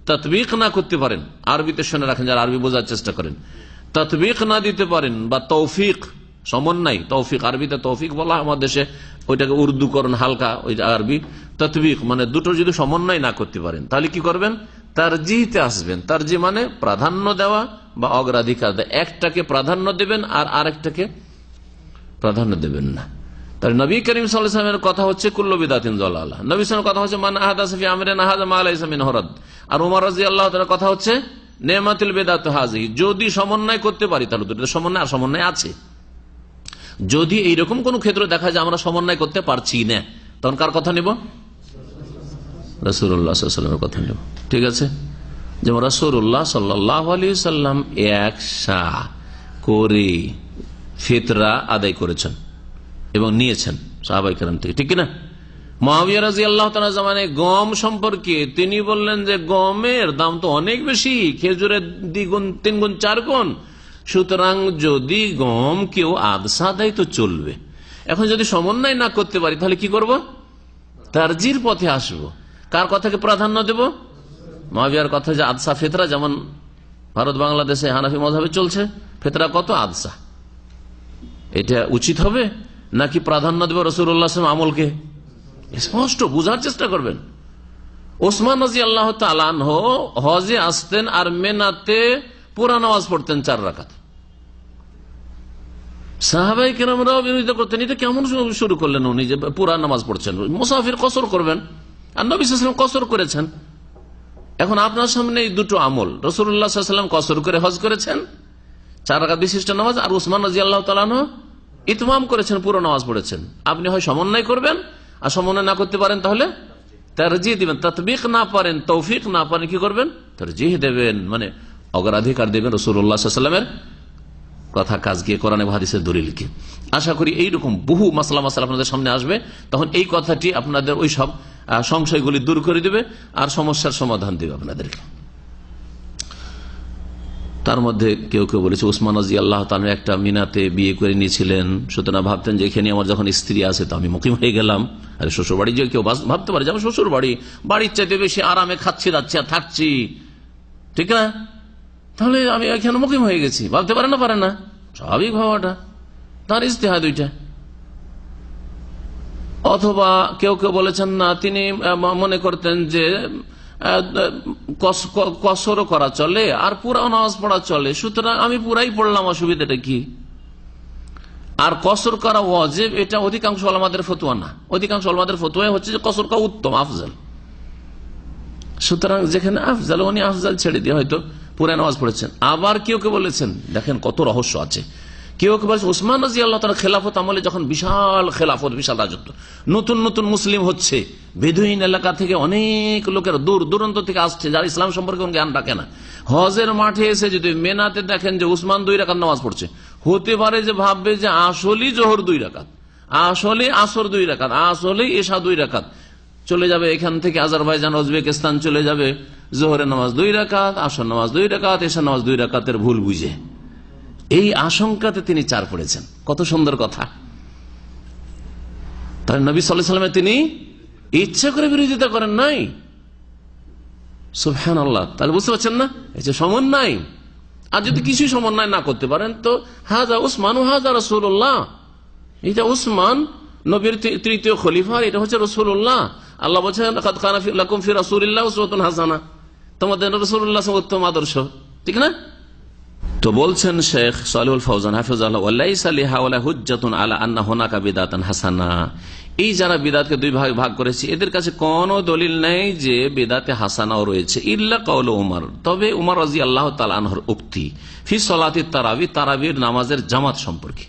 তাতবিক না করতে পারেন, আরবিতে শুনে রাখেন যারা আরবি বোঝার চেষ্টা করেন, তাতবিক না দিতে পারেন বা তৌফিক, সমন্বয়, তৌফিক আরবিতে তৌফিক বলা, আমাদের দেশে ওইটাকে উর্দুকরণ হালকা, ওই আরবি তাতবিক মানে দুটো যদি সমন্বয় না করতে পারেন তাহলে কি করবেন? তারজিহতে আসবেন। তারজি মানে প্রাধান্য দেওয়া বা অগ্রাধিকার দেওয়া, একটাকে প্রাধান্য দেবেন আর আরেকটাকে প্রাধান্য দেবেন না। তাহলে নবী করিম সাল্লাল্লাহু আলাইহি ওয়াসাল্লামের কথা হচ্ছে কুল্লু বিদাতিন দালালা, নবী সাল্লাল্লাহু আলাইহি ওয়াসাল্লামের কথা হচ্ছে মান আহদাসা ফি আমরিনা হাযা মা লাইসা মিনহু রাদ, আর ওমর রাদিয়াল্লাহু তাআলার কথা হচ্ছে নেমাতুল বিদাতু হাযিহি। যদি সমন্বয় করতে পারি তাহলে দুটো সমন্বয়, আর সমন্বয় আছে। যদি এইরকম কোন ক্ষেত্রে দেখা যায় আমরা সমন্বয় করতে পারছি না, তখন কার কথা নেব? রাসূলুল্লাহ সাল্লাল্লাহু আলাইহি ওয়াসাল্লামের কথা নেব। ঠিক আছে? যেমন রাসূলুল্লাহ সাল্লাল্লাহু আলাইহি ওয়াসাল্লাম এক সা করে ফিতরা আদায় করেছেন এবং নিয়েছেন সাহাবায়ে কেরাম থেকে, ঠিক কিনা? মুআবিয়া রাদিয়াল্লাহু তাআলা জামানে গম সম্পর্কে তিনি বললেন যে গমের দাম তো অনেক বেশি, খেজুরের দ্বিগুণ, তিনগুণ, চারগুণ, সুতরাং যদি গম কেউ আদসা দেয় তো চলবে। এখন যদি সমন্বয় না করতে পারি তাহলে কি করব? তারজির পথে আসবো। কার কথাকে প্রাধান্য দেব? মুআবিয়ার কথা, যে আদসা ফিতরা, যেমন ভারত বাংলাদেশে হানাফি মাযহাবে চলছে, ফিতরা কত, আদসা, এটা উচিত হবে নাকি প্রাধান্য দেব রাসূলুল্লাহ সাল্লাল্লাহু আলাইহি ওয়াসাল্লাম আমলকে? স্পষ্ট বুঝার চেষ্টা করবেন। ওসমান রাদিয়াল্লাহু তাআলা আনহু হজে আসতেন আর মেনাতে পুরা নামাজ পড়তেন 4 রাকাত। সাহাবায়ে কেরামরাও বিরোধিতা করতেন, এটা কেমন শুরু করলেন উনি যে পুরা নামাজ পড়ছেন? মুসাফির কসর করবেন, আর নবী সাল্লাল্লাহু আলাইহি ওয়াসাল্লাম কসর করেছেন। এখন আপনার সামনে এই দুটো আমল, রাসূলুল্লাহ সাল্লাল্লাহু আলাইহি ওয়াসাল্লাম কসর করে হজ করেছেন 4 রাকাত বিশিষ্ট নামাজ, আর ওসমান রাদিয়াল্লাহু তাআলা আনহু ইতমাম করেছেন, পুরো নামাজ পড়েছেন। আপনি হয় সমন্বয় করবেন, আর সমন্বয় না করতে পারেন তাহলে তারজিহ দিবেন। তাতবিক না পারেন, তৌফিক না পারেন, কি করবেন? তারজিহ দেবেন, মানে অগ্রাধিকার দেবেন রাসূলুল্লাহ সাল্লাল্লাহু আলাইহি ওয়াসাল্লামের কথা, কাজকে, কোরআন এবং হাদিসের দলিলকে। আশা করি এইরকম বহু মাসলা আপনাদের সামনে আসবে, তখন এই কথাটি আপনাদের ওই সব সংশয়গুলি দূর করে দেবে আর সমস্যার সমাধান দেবে আপনাদেরকে। তার মধ্যে কেউ কেউ বলেছে ওসমান রাদিয়াল্লাহু তাআলা একটা মিনাতে বিয়ে করে নিয়েছিলেন, সুতরাং ভাবতেন যে এখানে আমার যখন স্ত্রী আছে তো আমি মুকিম হয়ে গেলাম। আরে শ্বশুর বাড়ি যে কেউ ভাবতে পারে যে আমার শ্বশুর বাড়ি, বাড়ির চাইতে বেশি আরামে খাচ্ছি, যাচ্ছি আর থাকছি, ঠিক না? তাহলে আমি এখানে মুকিম হয়ে গেছি, ভাবতে পারে না? পারে না, স্বাভাবিক ভাবাটা, তার ইজতিহাদ ওইটা। অথবা কেউ কেউ বলেছেন না, তিনি মনে করতেন যে কসরও করা চলে আর পুরা নামাজ পড়া চলে, সুতরাং আমি পুরাই পড়লাম, অসুবিধাটা কি? আর কসর করা ওয়াজিব, এটা অধিকাংশ ওলামাদের ফতোয়া না। অধিকাংশ ওলামাদের ফতোয়া হচ্ছে যে কসর করা উত্তম, আফজাল। সুতরাং যেখানে আফজাল, উনি আফজাল ছেড়ে দিয়ে হয়তো পুরা নামাজ পড়েছেন। আবার কেউ কে বলেছেন, দেখেন কত রহস্য আছে, কেউ কে বলেছেন উসমান রাদিয়াল্লাহু তাআলা খেলাফত আমলে যখন বিশাল খেলাফত, বিশাল রাজত্ব, নতুন নতুন মুসলিম হচ্ছে, বেদুইন এলাকা থেকে অনেক লোকের দূর দূরান্ত থেকে আসছে, যারা ইসলাম সম্পর্কে জ্ঞান রাখে না, হজের মাঠে এসে যদি মেনাতে দেখেন যে উসমান 2 রাকাত নামাজ পড়ছে, হতে পারে যে ভাববে যে আসলেই জোহর 2 রাকাত, আসলে আসর 2 রাকাত, আসলে এশা 2 রাকাত। চলে যাবে এখান থেকে আজারবাইজান, উজবেকিস্তান চলে যাবে, জোহরের নামাজ 2 রাকাত, আসর নামাজ 2 রাকাত, এশা নামাজ 2 রাকাতের ভুল বুঝে। এই আশঙ্কাতে তিনি 4 পড়েছেন। কত সুন্দর কথা। তাহলে নবী সাল্লাল্লাহু আলাইহি ওয়াসাল্লাম তিনি ইচ্ছা করে বিরোধিতা করেন নাই। সুবহানাল্লাহ। তাহলে বুঝতে পারছেন না, এই যে সমন্বয়। আর যদি কিছুই সমন্বয় না করতে পারেন তো হাজা উসমান ও হাজা রাসূলুল্লাহ, এটা উসমান নবীর 3য় খলিফা, এটা হচ্ছে রাসূলুল্লাহ। আল্লাহ বলছেন লাকাদ কানা লাকুম ফি রাসূলিল্লাহি উসওয়াতুন হাসানাহ, তোমাদের রাসূলুল্লাহ উত্তম আদর্শ, ঠিক না? তো বলছেন শেখ সালেহুল ফৌজান হাফিজাহুল্লাহ, ওয়ালাইসা লিহাওলা হুজ্জাতুন আলা আন্না হুনাকা বিদআতান হাসানা। এই যারা বিদআতকে 2 ভাগে ভাগ করেছে, এদের কাছে কোনো দলিল নেই যে বিদআতে হাসানাও রয়েছে, ইল্লা কাউল উমর, তবে উমর রাদিয়াল্লাহু তাআলা আনহুর উক্তি ফি সালাতিত তারাবি, তারাবির নামাজের জামাত সম্পর্কে,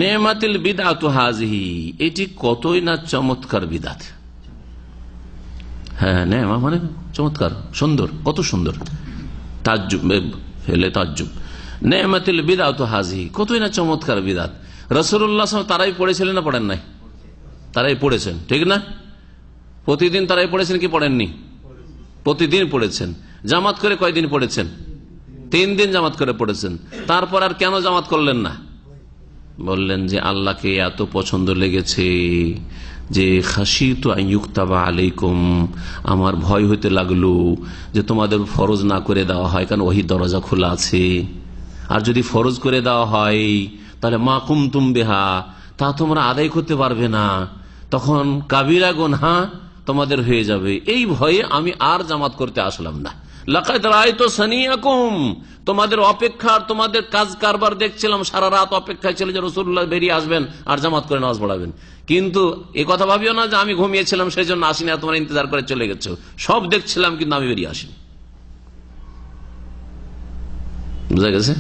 নেমাতিল বিদআতু হাযিহি, এটি কতই না চমৎকার বিদআত। হ্যাঁ, নেমা মানে চমৎকার, সুন্দর, কত সুন্দর, তাজ্জুব ফেলে তাজ্জুব, নেমাতিল বিদআতু হাযিহি, কতই না চমৎকার বিদআত। রাসূলুল্লাহ সাল্লাল্লাহু আলাইহি ওয়াসাল্লাম তারাই পড়েছিলেন না পড়েন নাই? তারাই পড়েছেন, ঠিক না? প্রতিদিন তারাই পড়েছেন কি পড়েননি? প্রতিদিন পড়েছেন। জামাত করে কয়দিন পড়েছেন? 3 দিন জামাত করে পড়েছেন। তারপর আর কেন জামাত করলেন না? বললেন যে আল্লাহকে এত পছন্দ লেগেছে যে খাশিতু আন ইউকতাবা আলাইকুম, আমার ভয় হইতে লাগলো যে তোমাদের ফরজ না করে দেওয়া হয়, কারণ ওহী দরজা খোলা আছে। আর যদি ফরজ করে দেওয়া হয় তাহলে মা কুমতুম বিহা, তা তোমরা আদায় করতে পারবে না, তখন কাবিরা গুনাহ তোমাদের হয়ে যাবে। এই ভয়ে আমি আর জামাত করতে আসলাম না। লাকাদ রাআইতু সানিয়াকুম, তোমাদের অপেক্ষা, তোমাদের কাজ কারবার দেখছিলাম, সারা রাত অপেক্ষায় ছিল যে রাসূলুল্লাহ বেরিয়ে আসবেন আর জামাত করে নামাজ পড়াবেন। কিন্তু এ কথা ভাবিও না যে আমি ঘুমিয়েছিলাম সেই জন্য আসিনি, তোমরা ইন্তজার করে চলে গেছো। সব দেখছিলাম কিন্তু আমি বেরিয়ে আসিনি। বুঝা গেছে?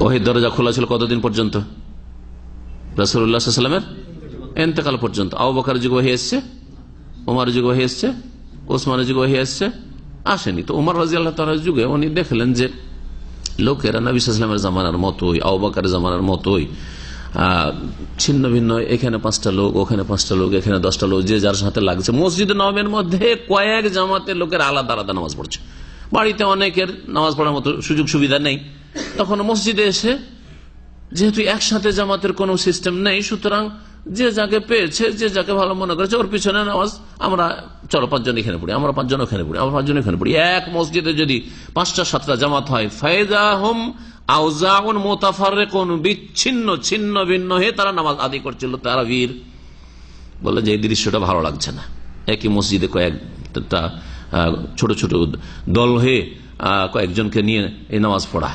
ওহীর দরজা খোলা ছিল কতদিন পর্যন্ত? রাসূলুল্লাহ সাল্লাল্লাহু আলাইহি ওয়াসাল্লামের ইন্তেকাল পর্যন্ত। আবু বকরের যুগে ওহী এসেছে, ওমরের যুগে ওহী এসেছে, ওসমানের যুগে ওহী এসেছে, আসেনি। তো ওমর রাদিয়াল্লাহু তাআলার যুগে উনি দেখলেন যে লোকেরা নবী সাল্লাল্লাহু আলাইহি ওয়াসাল্লামের জামানার মতোই, আবু বকরের জামানার মতোই ছিন্ন ভিন্ন, এখানে 5টা লোক, ওখানে 5টা লোক, এখানে 10টা লোক, যে যার সাথে লাগছে। মসজিদে নববীর মধ্যে কয়েক জামাতের লোকের আলাদা আলাদা নামাজ পড়ছে। বাড়িতে অনেকের নামাজ পড়ার মতো সুযোগ সুবিধা নেই, তখন মসজিদে এসে যেহেতু একসাথে জামাতের কোন সিস্টেম নেই, সুতরাং যে যাকে পেয়েছে, যে যাকে ভালো মনে করেছে, ওর পিছনে নামাজ, আমরা চলো 5 জন এখানে পড়ি, আমরা 5 জন ওখানে পড়ি, আমরা 5 জন এখানে পড়ি। এক মসজিদে যদি 5টা 7টা জামাত হয়, ফায়দাহুম আউজাউন মুতাফাররিকুন, বিচ্ছিন্ন ছিন্ন ভিন্ন হয়ে তারা নামাজ আদায় করছিল তারাবির। বলে যে এই দৃশ্যটা ভালো লাগছে না, একই মসজিদে কয়েকটা ছোট ছোট দল হয়ে কয়েকজনকে নিয়ে এই নামাজ পড়া।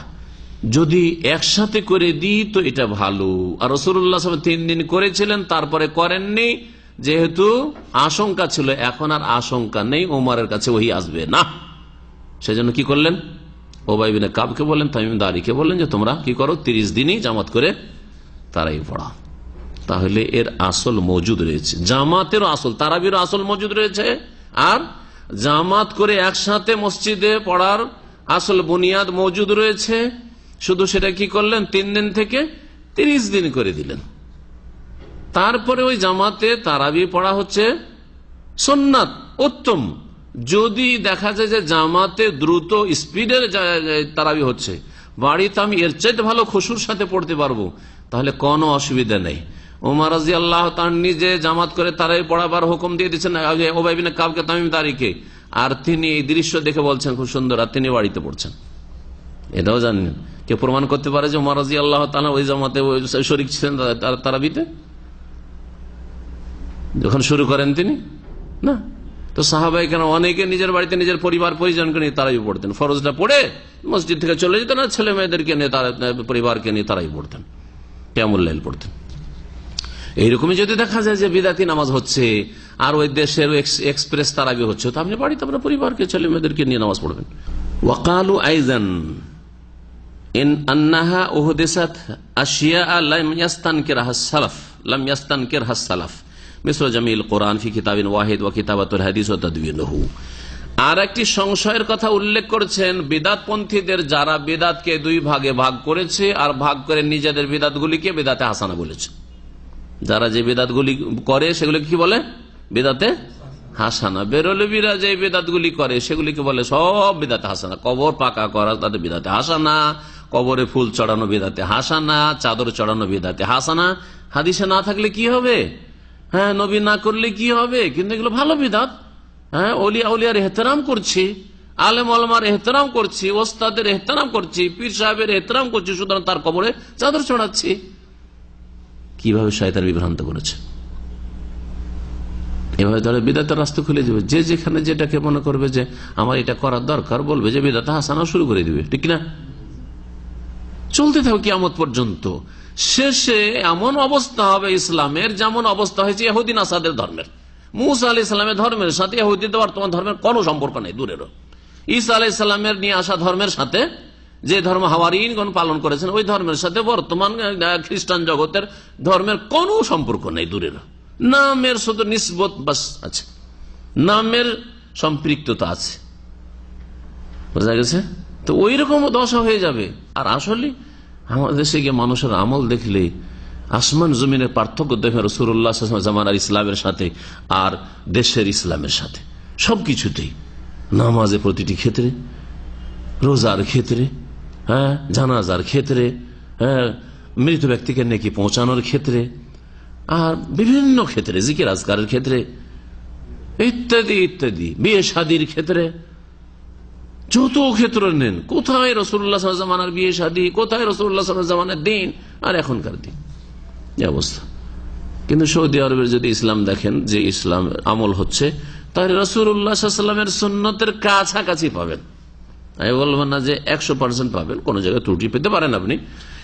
যদি একসাথে করে দিই তো এটা ভালো। আর রাসূলুল্লাহ সাল্লাল্লাহু আলাইহি ওয়াসাল্লাম 3 দিন করেছিলেন, তারপরে করেননি, যেহেতু আশঙ্কা ছিল। এখন আর আশঙ্কা নেই, ওমরের কাছে ওহী আসবে না, সেজন্য কি করলেন? উবাই বিন কাবকে বললেন, তামিম দারিকে বললেন যে তোমরা কি করো, 30 দিনই জামাত করে তারাই পড়াও। তাহলে এর আসল মজুদ রয়েছে, জামাতেরও আসল, তারাবিরও আসল মজুদ রয়েছে, আর জামাত করে একসাথে মসজিদে পড়ার আসল বুনিয়াদ মজুদ রয়েছে। শুধু সেটা কি করলেন, 3 দিন থেকে 30 দিন করে দিলেন। তারপরে ওই জামাতে তারাবি পড়া হচ্ছে সুন্নাত, উত্তম। যদি দেখা যায় যে জামাতে দ্রুত স্পিডের তারাবি হচ্ছে, বাড়িতে আমি এর চাইতে ভালো খুশুর সাথে পড়তে পারবো, তাহলে কোনো অসুবিধা নেই। ওমর রাদিয়াল্লাহু তাআলা নিজে জামাত করে তারাবি পড়াবার হুকুম দিয়ে দিচ্ছেন উবাই বিন কাবকে, তামিম দারিকে, আর তিনি এই দৃশ্য দেখে বলছেন খুব সুন্দর, আর তিনি বাড়িতে পড়ছেন। এটাও জানেন, কে প্রমাণ করতে পারে যে ওমর রাদিয়াল্লাহু তাআলা ওই জামাতে শরীক ছিলেন তারাবিতে যখন শুরু করেন তিনি? না। তো সাহাবায়ে কেরাম অনেকে নিজের বাড়িতে নিজের পরিবার পরিজনকে নিয়ে তারাই পড়তেন, ফরজটা পড়ে মসজিদ থেকে চলে যেতেন, আর ছেলে মেয়েদেরকে নিয়ে তারা পরিবারকে নিয়ে তারাই পড়তেন, কিয়ামুল লাইল পড়তেন। এইরকমই যদি দেখা যায় যে বিদাতি নামাজ হচ্ছে আর ওই দেশের এক্সপ্রেস তারাবি হচ্ছে, তো আপনি বাড়িতে আপনার পরিবারকে ছেলে মেয়েদেরকে নিয়ে নামাজ পড়বেন। ওয়াকালু আইজান ইন আন্নাহা উহদিসাত আশিয়া লাম ইয়াস্তানকিরহা সালাফ লাম ইয়াস্তানকিরহা সালাফ মিসল জামিল কোরআন ফি কিতাবিন ওয়াহিদ ওয়া কিতাবাতুল হাদিস ওয়া তাদবিনুহু। আর একটি সংশয়ের কথা উল্লেখ করেছেন, বিদাতপন্থীদের যারা বিদাতকে দুই ভাগে ভাগ করেছে আর ভাগ করে নিজেদের বিদাতগুলিকে বিদাতে হাসানা বলেছে। যারা যে বিদাতগুলি করে সেগুলিকে কি বলে? বিদাতে হাসানা। বেরলবীরা যে বিদাতগুলি করে সেগুলিকে বলে সব বিদাতে হাসানা। কবর পাকা করা তাতে বিদাতে হাসানা, কবরে ফুল চড়ানো বিদাতে হাসানা, চাদর চড়ানো বিদাতে হাসানা। হাদিসে না থাকলে কি হবে? হ্যাঁ, নবী না করলে কি হবে? কিন্তু এগুলো ভালো বিদাত। হ্যাঁ, অলিয়া উলিয়ার এহতেরাম করছি, আলেম ওলামার এহতেরাম করছি, ওস্তাদের এহতেরাম করছি, পীর সাহেবের এহতেরাম করছি, সুতরাং তার কবরে চাদর চড়াচ্ছি। কিভাবে শয়তান বিভ্রান্ত করেছে! এভাবে তাহলে বিদাতের রাস্তা খুলে যাবে। যে যেখানে যেটাকে মনে করবে যে আমার এটা করার দরকার, বলবে যে বিদাতে হাসানা শুরু করে দিবে, ঠিক না? চলতে থাকবে কিয়ামত পর্যন্ত। শেষে এমন অবস্থা হবে ইসলামের যেমন অবস্থা হয়েছে ইহুদি নাসাদের ধর্মের। মুসা আলাইহিস সালামের ধর্মের সাথে ইহুদিদের বর্তমান ধর্মের কোনো সম্পর্ক নেই, দূরেরও। ঈসা আলাইহিস সালামের নিয়ে আসা ধর্মের সাথে, যে ধর্ম হাওয়ারিয়িনগণ পালন করেছেন, ওই ধর্মের সাথে বর্তমান খ্রিস্টান জগতের ধর্মের কোনো সম্পর্ক নেই, দূরেরও। নামের শুধু নিসবত বাস আছে, নামের সম্পৃক্ততা আছে, বোঝা গেছে? তো ওই রকম দশা হয়ে যাবে। আর আসলে আমাদের দেশে গিয়ে মানুষের আমল দেখলে আসমান জমিনের পার্থক্য দেখে রাসূলুল্লাহ সাল্লাল্লাহু আলাইহি ওয়াসাল্লাম জামানার ইসলামের সাথে আর দেশের ইসলামের সাথে সবকিছুতেই, নামাজে প্রতিটি ক্ষেত্রে, রোজার ক্ষেত্রে, হ্যাঁ, জানাজার ক্ষেত্রে, হ্যাঁ, মৃত ব্যক্তিকে নেকি পৌঁছানোর ক্ষেত্রে, আর বিভিন্ন ক্ষেত্রে, জিকির আজকারের ক্ষেত্রে, ইত্যাদি ইত্যাদি, বিয়ে শাদীর ক্ষেত্রে, যত ক্ষেত্র নেন, কোথায় রাসূলুল্লাহ সাল্লাল্লাহু আলাইহি ওয়াসাল্লাম জামানার বিয়ে শাদী, কোথায় রাসূলুল্লাহ সাল্লাল্লাহু আলাইহি ওয়াসাল্লাম জামানার দিন আর এখনকার দিন, এই অবস্থা। কিন্তু সৌদি আরবের যদি ইসলাম দেখেন, যে ইসলাম আমল হচ্ছে, তাহলে রাসূলুল্লাহ সাল্লাল্লাহু আলাইহি ওয়াসাল্লামের সুন্নতের কাছাকাছি পাবেন। আমি বলবো না যে 100% পাবেন, কোন জায়গায় ত্রুটি পেতে পারেন আপনি,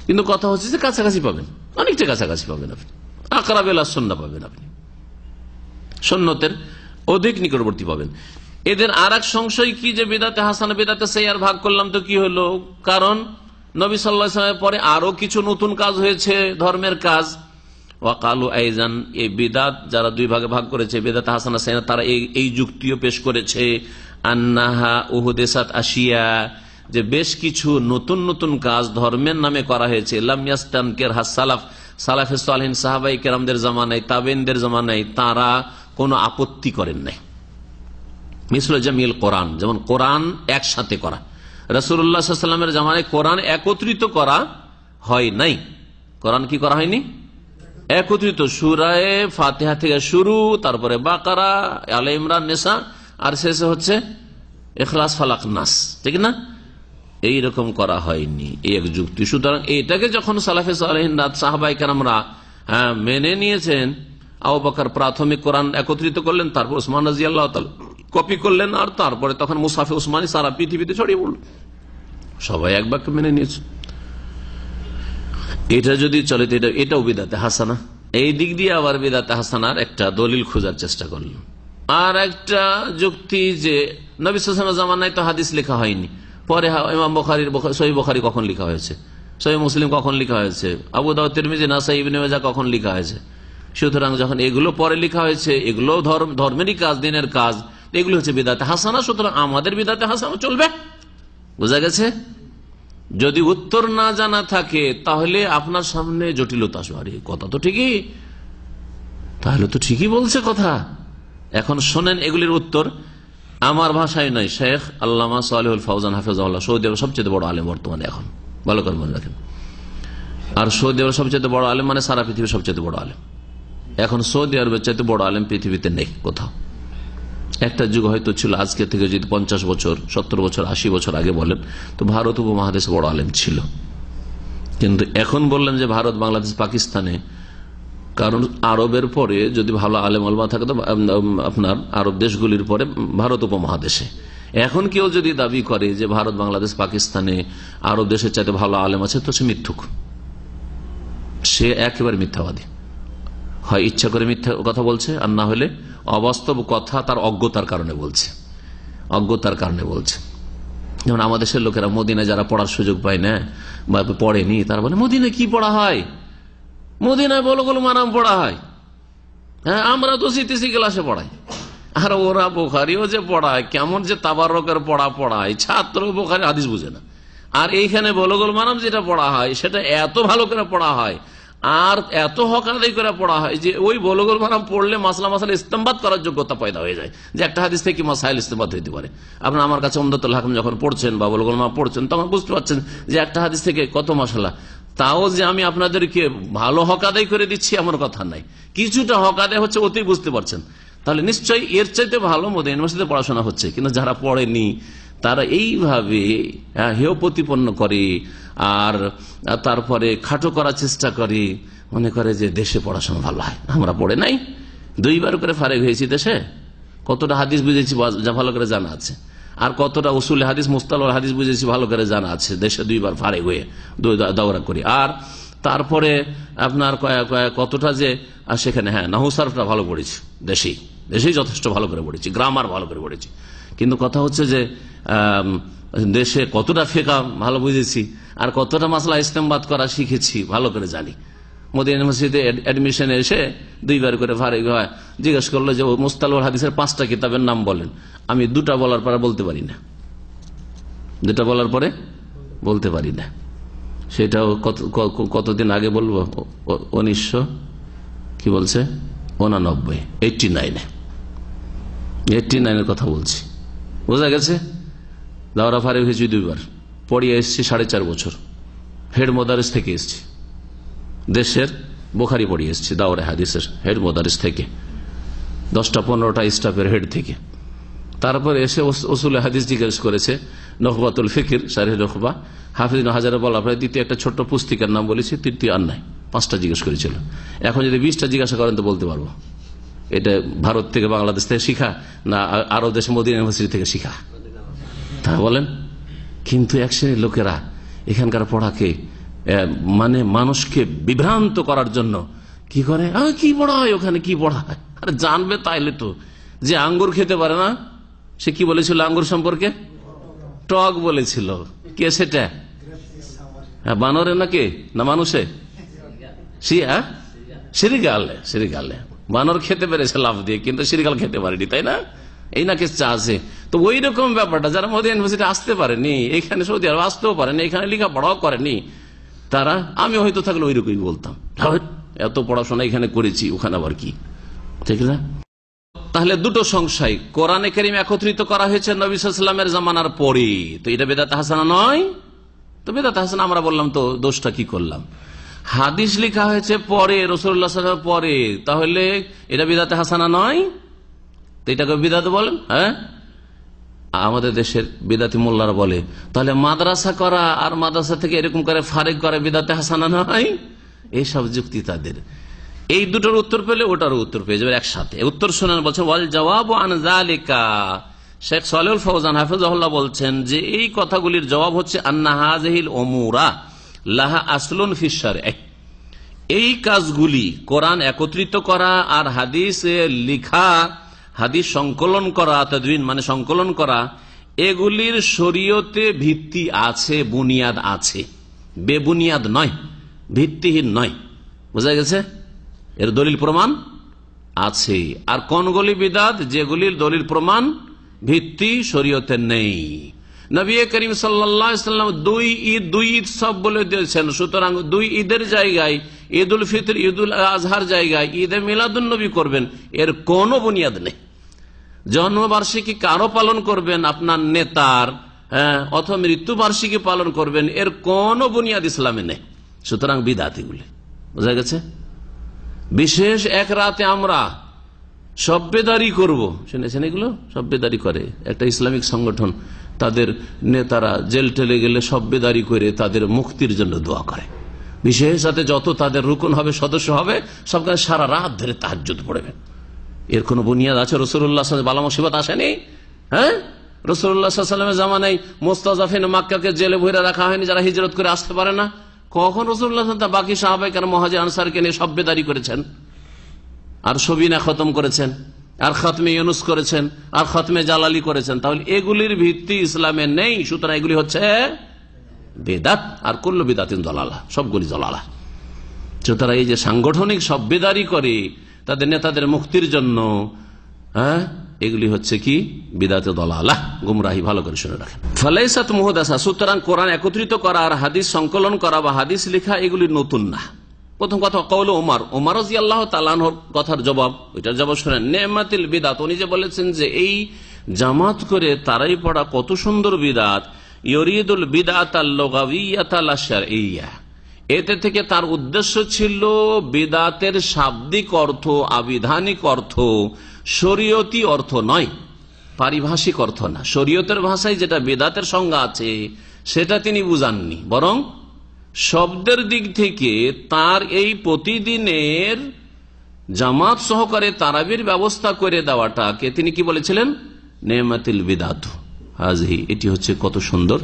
কিন্তু কথা হচ্ছে যে কাছাকাছি পাবেন, অনেকটা কাছাকাছি পাবেন আপনি, আকরাব ইলা সুন্নাহ পাবেন আপনি, সুন্নতের অধিক নিকটবর্তী পাবেন। এদের আর এক সংশয় কি, যে বিদাতে হাসানা বিদাতে সাইয়্যার ভাগ করলাম তো কি হলো? কারণ নবী সাল্লাল্লাহু আলাইহি ওয়াসাল্লামের পরে আরো কিছু নতুন কাজ হয়েছে, ধর্মের কাজ। ওয়াকালু আইজান, এই বিদাত যারা দুই ভাগে ভাগ করেছে, বিদাতে হাসানা সাইয়্যার, তারা এই যুক্তিও পেশ করেছে, আন্নাহা উহদিসাত আশিয়া, যে বেশ কিছু নতুন নতুন কাজ ধর্মের নামে করা হয়েছে, লাম ইয়াস্তানকিরহা সালাফ, সালাফে সালেহিন সাহাবায়ে কেরামদের জামানায়, তাবেঈনদের জামানায় তারা কোনো আপত্তি করেন নাই। মিসল জামিল কোরআন, যেমন কোরআন একসাথে করা, রাসূলুল্লাহ সাল্লাল্লাহু আলাইহি ওয়াসাল্লামের জামানায় কোরআন একত্রিত করা হয় নাই। কোরআন কি করা হয়নি? একত্রিত, সূরা ফাতিহা থেকে শুরু, তারপরে বাকারা, আলে ইমরান, নিসা, আর শেষে হচ্ছে ইখলাস, ফালাক, নাস, ঠিক না? এইরকম করা হয়নি, এই এক যুক্তি। সুতরাং এটাকে যখন সালাফে সালেহিন সাহাবায়ে কেরামরা মেনে নিয়েছেন, আবু বকর প্রাথমিক কোরআন একত্রিত করলেন, তারপর উসমান রাদিয়াল্লাহু তাআলা কপি করলেন, আর তারপরে তখন মুসাফে উসমানী সারা পৃথিবীতে ছড়িয়ে পড়ল, সবাই এক বাক্যে মেনে নিয়েছে। এটা যদি চলে তো এটাও বিদাতে হাসানা। এই দিক দিয়ে আবার বিদাতে হাসানার একটা দলিল খোঁজার চেষ্টা করলেন। আর একটা যুক্তি, যে নবী সাল্লাল্লাহু আলাইহি ওয়াসাল্লামের জামানায় তো হাদিস লেখা হয়নি, পরে ইমাম বুখারীর সহিহ বুখারী কখন লেখা হয়েছে, সহিহ মুসলিম কখন লেখা হয়েছে, আবু দাউদ, তিরমিজি, নাসাই, ইবনে মাজাহ কখন লেখা হয়েছে। সুতরাং যখন এগুলো পরে লেখা হয়েছে, এগুলো ধর্মেরই কাজ, দিনের কাজ, এগুলো হচ্ছে বিদাতে হাসানা, সুতরাং আমাদের বিদাতে হাসানা চলবে। বোঝা গেছে? যদি উত্তর না জানা থাকে তাহলে আপনার সামনে জটিলতা আসবে, আরে কথা তো ঠিকই, তাহলে তো ঠিকই বলছে কথা। এখন শোনেন এগুলির উত্তর, আমার ভাষায় নয়, শেখ আল্লামা সালেহুল ফাওজান হাফিজাহুল্লাহ, সৌদি আরবের সবচেয়ে বড় আলেম বর্তমানে, এখন ভালো করে মনে রাখেন। আর সৌদি আরবের সবচেয়ে বড় আলেম মানে সারা পৃথিবীর সবচেয়ে বড় আলেম। এখন সৌদি আরবের চাইতে বড় আলেম পৃথিবীতে নেই কোথাও। একটা যুগ হয়তো ছিল, আজকে থেকে যদি 50 বছর, 70 বছর, 80 বছর আগে বলেন, তো ভারত উপমহাদেশে বড় আলেম ছিল। কিন্তু এখন বললেন যে ভারত, বাংলাদেশ, পাকিস্তানে কারণ আরবের পরে যদি ভালো আলেম ওলামা থাকে তো আপনার আরব দেশগুলির পরে ভারত উপমহাদেশে। এখন কেউ যদি দাবি করে যে ভারত, বাংলাদেশ, পাকিস্তানে আরব দেশের চাইতে ভালো আলেম আছে, তো সে মিথ্যুক, সে একেবারে মিথ্যাবাদী। হয় ইচ্ছা করে মিথ্যা কথা বলছে, আর না হলে অবাস্তব কথা তার অজ্ঞতার কারণে বলছে, অজ্ঞতার কারণে বলছে। যেমন আমাদের দেশের লোকেরা মদিনায় যারা পড়ার সুযোগ পায় না বা পড়েনি, তারা বলে মদিনায় কি পড়া হয়, মদিনায় বলগুলো মানাম পড়া হয়, হ্যাঁ আমরা তো সিটিসি ক্লাসে পড়াই। আর ওরা বুখারিও যে পড়ায়, কেমন যে তাবারকের পড়ায়, ছাত্র বুখারি হাদিস বুঝে না। আর এইখানে বলগুল মানাম যেটা পড়া হয় সেটা এত ভালো করে পড়া হয় আর এত হক আদায় করে পড়া হয় যে ওই বলগুল মানাম পড়লে মাসলা ইস্তেমবাদ করার যোগ্যতা পয়দা হয়ে যায়, যে একটা হাদিস থেকে মাসাইল ইস্তেমবাদ হইতে পারে। আপনার আমার কাছে উমদাতুল হাকিম যখন পড়ছেন বা বলগুল মানাম পড়ছেন, তখন বুঝতে পারছেন যে একটা হাদিস থেকে কত মাসালা। তাও যে আমি আপনাদেরকে ভালো হক আদায় করে দিচ্ছি এমন কথা নাই, কিছুটা হক আদায় হচ্ছে, ওতেই বুঝতে পারছেন। তাহলে নিশ্চয়ই এর চাইতে ভালো মদিনা ইউনিভার্সিটিতে পড়াশোনা হচ্ছে। কিন্তু যারা পড়েনি তারা এইভাবে হেয় প্রতিপন্ন করে আর তারপরে খাটো করার চেষ্টা করে, মনে করে যে দেশে পড়াশোনা ভালো হয়। আমরা পড়ে নাই, 2 বার করে ফারেক হয়েছি দেশে, কতটা হাদিস বুঝেছি যা ভালো করে জানা আছে, আর কতটা উসুল হাদিস মুস্তালাহ হাদিস বুঝেছি ভালো করে জানা আছে, দেশে 2 বার ফারেক হয়ে দৌড়া করি। আর তারপরে আপনার কতটা যে সেখানে নাহু সারফটা ভালো পড়েছি, দেশেই যথেষ্ট ভালো করে পড়েছি, গ্রামার ভালো করে পড়েছি। কিন্তু কথা হচ্ছে যে দেশে কতটা ফিকহ ভালো বুঝেছি আর কতটা মাসলা ইস্তেমবাদ করা শিখেছি ভালো করে জানি। মদিনা ইউনিভার্সিটিতে অ্যাডমিশনে এসে 2 বার করে ফারেক হয়, জিজ্ঞেস করলো যে মুস্তালাহ হাদিসের 5টা কিতাবের নাম বলেন। আমি 2টা বলার পরে বলতে পারি না, 2টা বলার পরে বলতে পারি না। সেটাও কতদিন আগে বলবো, 1900 কি বলছে 89 কথা বলছি, বোঝা গেছে। দাওরা ফারেক হয়েছি 2 বার, পড়িয়ে এসছি 4.5 বছর, হেড মোদারিস থেকে এসছি, দেশের বুখারী পড়িয়ে এসছি দাওরা হাদিসের হেড মোদারিস থেকে, 10টা-15টা স্টাফের হেড থেকে। তারপরে এসে উসুল হাদিস জিজ্ঞেস করেছে, নখবাতুল ফিকির শারহে নখবা, হাফিজ ইবনে হাজারের বলা প্রায় দ্বিতীয় একটা ছোট্ট পুস্তিকার নাম বলেছি, তৃতীয় আর নাই, 5টা জিজ্ঞেস করেছিল। এখন যদি 20টা জিজ্ঞাসা করেন তো বলতে পারবো এটা ভারত থেকে বাংলাদেশ থেকে শিখা না আরব দেশে মদিনা ইউনিভার্সিটি থেকে শিখা, তা বলেন। কিন্তু এক শ্রেণীর লোকেরা এখানকার পড়াকে মানে মানুষকে বিভ্রান্ত করার জন্য কি করে, কি পড়া হয় ওখানে, কি পড়া হয়, আরে জানবে তাইলে তো। যে আঙ্গুর খেতে পারে না সে কি বলেছিল আঙ্গুর সম্পর্কে, টক বলেছিল। কে সেটা, বানরে নাকি না মানুষে, সিরিগালে বানর খেতে পেরেছে লাভ দিয়ে, কিন্তু সিরিগাল খেতে পারেনি, তাই না? এই নাকি চা আছে। তো ওই রকম ব্যাপারটা যারা মদিনা ইউনিভার্সিটি আসতে পারেনি, এখানে সৌদি আরব আসতেও পারেনি, এখানে লেখাপড়াও করেনি, তারা, আমি হয়তো থাকলে ওই রকমই বলতাম, এত পড়াশোনা এখানে করেছি ওখানে আবার কি, ঠিক না? তাহলে 2টো সংশয়, কোরআনে কারীম একত্রিত করা হয়েছে নবী সাল্লাল্লাহু আলাইহি ওয়াসাল্লামের জামানার পরে, তো এটা বেদাত হাসানা নয়? তো বেদাত হাসানা আমরা বললাম, তো দোষটা কি করলাম? হাদিস লেখা হয়েছে পরে, রাসূলুল্লাহ সাল্লাল্লাহু আলাইহি ওয়াসাল্লামের পরে, তাহলে এটা বিদআত হাসানা নয়? তো এটাকে বিদআত বলেন? হ্যাঁ, আমাদের দেশের বিদআতি মোল্লারা বলে তাহলে মাদ্রাসা করা আর মাদ্রাসা থেকে এরকম করে ফারেক করে বিদআত হাসানা নয়? এইসব যুক্তি তাদের। এই দুটোর উত্তর পেলে ওটারও উত্তর পেয়ে যাবে একসাথে। উত্তর শোনেন, বলছে ওয়াল জওয়াবু আন যালিকা, শেখ সালেহুল ফওজান হাফিজাহুল্লাহ বলছেন যে এই কথাগুলির জবাব হচ্ছে আন্না হাযিহিল উমুরা লাহা আসলুন ফিশ শারঈ, এই কাজগুলি কোরআন একত্রিত করা আর হাদিসে লিখা, হাদিস সংকলন করা, তাদউইন মানে সংকলন করা, এগুলির শরীয়তে ভিত্তি আছে, বুনিয়াদ আছে, বেবুনিয়াদ নয়, ভিত্তিহীন নয়। বোঝা গেছে? এর দলিল প্রমাণ আছে। আর কোনগুলি বিদআত? যেগুলির দলিল প্রমাণ ভিত্তি শরীয়তে নেই। নবী করিম সাল্লাল্লাহু আলাইহি ওয়াসাল্লাম 2 ঈদ সব বলে দিয়েছেন, সুতরাং 2 ঈদের জায়গায় ঈদুল ফিতর, ঈদুল আজহার জায়গায় ঈদে মিলাদুন নবী করবেন, এর কোনো বুনিয়াদ নেই। জন্মবার্ষিকী কারো পালন করবেন আপনার নেতার, অথবা মৃত্যুবার্ষিকী পালন করবেন, এর কোনো বুনিয়াদ ইসলামে নেই। সুতরাং বিদআত এগুলি। বোঝা গেছে? বিশেষ এক রাতে আমরা সভ্যেদারি করব, শুনেছেন এগুলো? সভ্যেদারি করে একটা ইসলামিক সংগঠন, তাদের নেতারা জেল টেলে গেলে সভ্যেদারি করে তাদের মুক্তির জন্য দোয়া করে। বিশেষত যত তাদের রুকন হবে, সদস্য হবে, সবখানে সারা রাত ধরে তাহাজ্জুদ পড়বে। এর কোন বুনিয়াদ আছে? রাসূলুল্লাহ সাল্লাল্লাহু আলাইহি ওয়াসাল্লাম বালা মুসিবত আসেনি? হ্যাঁ, রাসূলুল্লাহ সাল্লাল্লাহু আলাইহি ওয়াসাল্লামের জামানায় মুস্তাযাফিন মক্কাকে জেলে ভরে রাখা হয়নি, যারা হিজরত করে আসতে পারে না। কখন রাসূলুল্লাহ সাল্লাল্লাহু আলাইহি ওয়াসাল্লাম বাকি সাহাবায়ে কেরাম মুহাজির আনসারকে নিয়ে সভ্যদারি করেছেন, আর সবিনা খতম করেছেন, আর খতমে ইউনুস করেছেন, আর খতমে জালালি করেছেন। তাহলে এগুলির ভিত্তি ইসলামে নেই, সুতরাং এগুলি হচ্ছে বেদাত। আর কুল্লু বিদাতিন দলালা, সবগুলি দলালা। সুতরাং এই যে সাংগঠনিক সভ্যদারি করে তাদের নেতাদের মুক্তির জন্য, হ্যাঁ, এগুলি হচ্ছে কি বিদাতে দলালা, গুমরাহি। ভালো করে শুনে রাখেন। ফালাইসাত মুহদাসা, সুতরাং কোরআন একত্রিত করা আর হাদিস সংকলন করা বা হাদিস লেখা এগুলি নতুন না। প্রথম কথা, কওল ওমর রাদিয়াল্লাহু তাআলা আনহুর কথার জবাব, ওইটার জবাব শুনেন। নেমাতিল বিদাত, উনি যে বলেছেন যে এই জামাত করে তারাই পড়া কত সুন্দর বিদাত। ইউরিদুল বিদাতাল লুগাবিয়াতা লা শারঈয়া, এতে থেকে তার উদ্দেশ্য ছিল বিদাতের শাব্দিক অর্থ, আবিধানিক অর্থ, শরীয়তি অর্থ নয়, পারিভাষিক অর্থ না। শরীয়তের ভাষায় যেটা বিদাতের সংজ্ঞা আছে সেটা তিনি বুঝাননি, বরং শব্দের দিক থেকে তার এই প্রতিদিনের জামাত সহকারে তারাবির ব্যবস্থা করে দেওয়াটাকে তিনি কি বলেছিলেন? নেমাতিল বিদাত হাযিহি, এটি হচ্ছে কত সুন্দর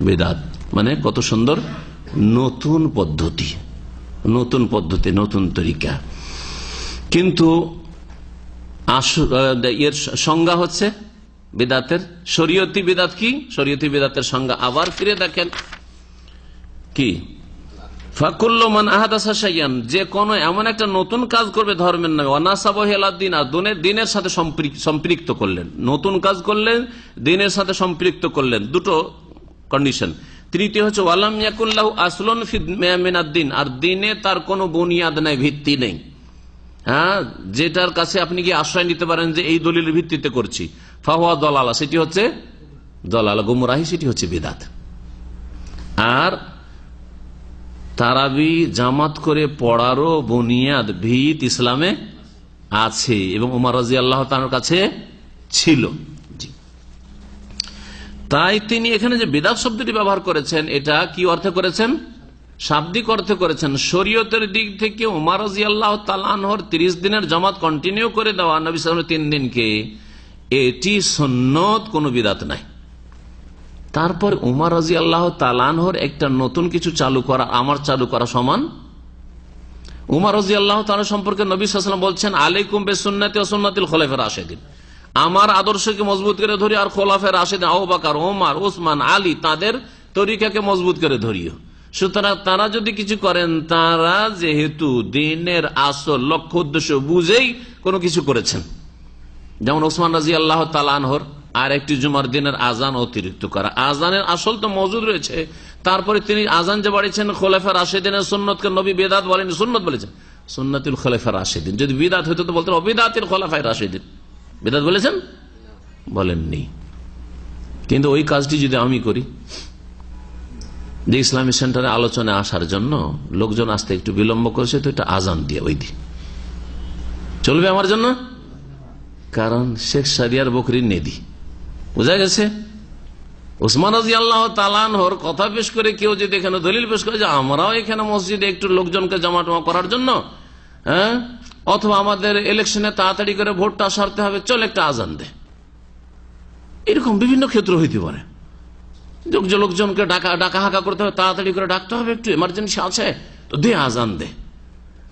বিদাত, মানে কত সুন্দর নতুন পদ্ধতি, নতুন পদ্ধতি, নতুন তরিকা। কিন্তু এর সংজ্ঞা হচ্ছে বিদাতের শরীয়তি বিদাত কি? শরীয়তি বিদাতের সংজ্ঞা আবার ফিরে দেখেন কি, ফাকুল্লু মান আহাদাসা শাইআন, যে কোন এমন একটা নতুন কাজ করবে ধর্মের নামে, ওয়ানাসাবাহু ইলাদ দ্বীন, আর দ্বীনের সাথে সম্পৃক্ত করলেন, নতুন কাজ করলেন, দ্বীনের সাথে সম্পৃক্ত করলেন, দুটো কন্ডিশন। তৃতীয় হচ্ছে ওয়ালাম ইয়াকুন লাহু আসলুন মিনাদ দ্বীন, আর দ্বীনে তার কোনো বুনিয়াদ নাই, ভিত্তি নেই। হ্যাঁ, যেটার কাছে আপনি কি আশ্রয় নিতে পারেন যে এই দলিলের ভিত্তিতে করছি, ফাহুয়া দলালা, সেটি হচ্ছে দলালা, গুমরাহি, সেটি হচ্ছে বিদাত। আর তারাবি জামাত করে পড়ারও বুনিয়াদ, ভিত ইসলামে আছে এবং ওমর রাদিয়াল্লাহু তাআলার কাছে ছিল। তাই তিনি এখানে যে বিদাত শব্দটি ব্যবহার করেছেন, এটা কি অর্থে করেছেন? শাব্দিক অর্থে করেছেন। শরীয়তের দিক থেকে ওমর রাদিয়াল্লাহু তাআলা আনহুর 30 দিনের জামাত কন্টিনিউ করে দেওয়া, নবী সাল্লাল্লাহু আলাইহি ওয়াসাল্লাম 3 দিনকে, এটি সুন্নত, কোনো বিদাত নাই। তারপর উমর রাদিয়াল্লাহু তাআলা আনহুর একটা নতুন কিছু চালু করা, আমার চালু করা সমান। উমর রাদিয়াল্লাহু তাআলা সম্পর্কে নবী সাল্লাল্লাহু আলাইহি ওয়াসাল্লাম বলছেন, আলাইকুম বিসুন্নতি ওয়া সুন্নাতিল খুলাফায়ে রাশিদিন, আমার আদর্শকে মজবুত করে ধরি আর খোলাফায়ে রাশিদিন আবু বকর, ওমর, ওসমান, আলী, তাদের তরিকাকে মজবুত করে ধরিও। সুতরাং তারা যদি কিছু করেন, তারা যেহেতু দ্বীনের আসল লক্ষ্য উদ্দেশ্য বুঝেই কোনো কিছু করেছেন। যেমন ওসমান রাদিয়াল্লাহু তাআলা আনহুর আর একটি জুমার দিনের আজান অতিরিক্ত করা, আজানের আসল তো মজুদ রয়েছে, তারপরে তিনি আজান যে বাড়িয়েছেন খোলাফায়ে রাশিদিনের সুন্নতকে নবী বেদাত বলেন, সুন্নত বলেছেন, সুন্নাতুল খোলাফায়ে রাশিদিন। যদি বিদাত হইতো তো বলতেন অবিদাতিল খোলাফায়ে রাশিদিন, বিদাত বলেছেন? বলেননি। কিন্তু ওই কাজটি যদি আমি করি, যে ইসলামী সেন্টারে আলোচনায় আসার জন্য লোকজন আসতে একটু বিলম্ব করেছে, তো এটা আজান দিয়ে ওই দিন চলবে আমার জন্য, কারণ শেখ সারিয়ার বকরির নেদি, বোঝা গেছে? ওসমান রাদিয়াল্লাহু তাআলা আনহুর কথা পেশ করে কেউ যদি এখানে দলিল পেশ করে যে আমরাও এখানে মসজিদে একটু লোকজনকে জমাটমা করার জন্য, হ্যাঁ, অথবা আমাদের ইলেকশনে তাড়াতাড়ি করে ভোটটা সারতে হবে, চল একটা আজান দে, এরকম বিভিন্ন ক্ষেত্র হইতে পারে। লোকজনকে ডাকা হাঁকা করতে হবে, তাড়াতাড়ি করে ডাকতে হবে, একটু এমার্জেন্সি আছে তো দে, আজান দে।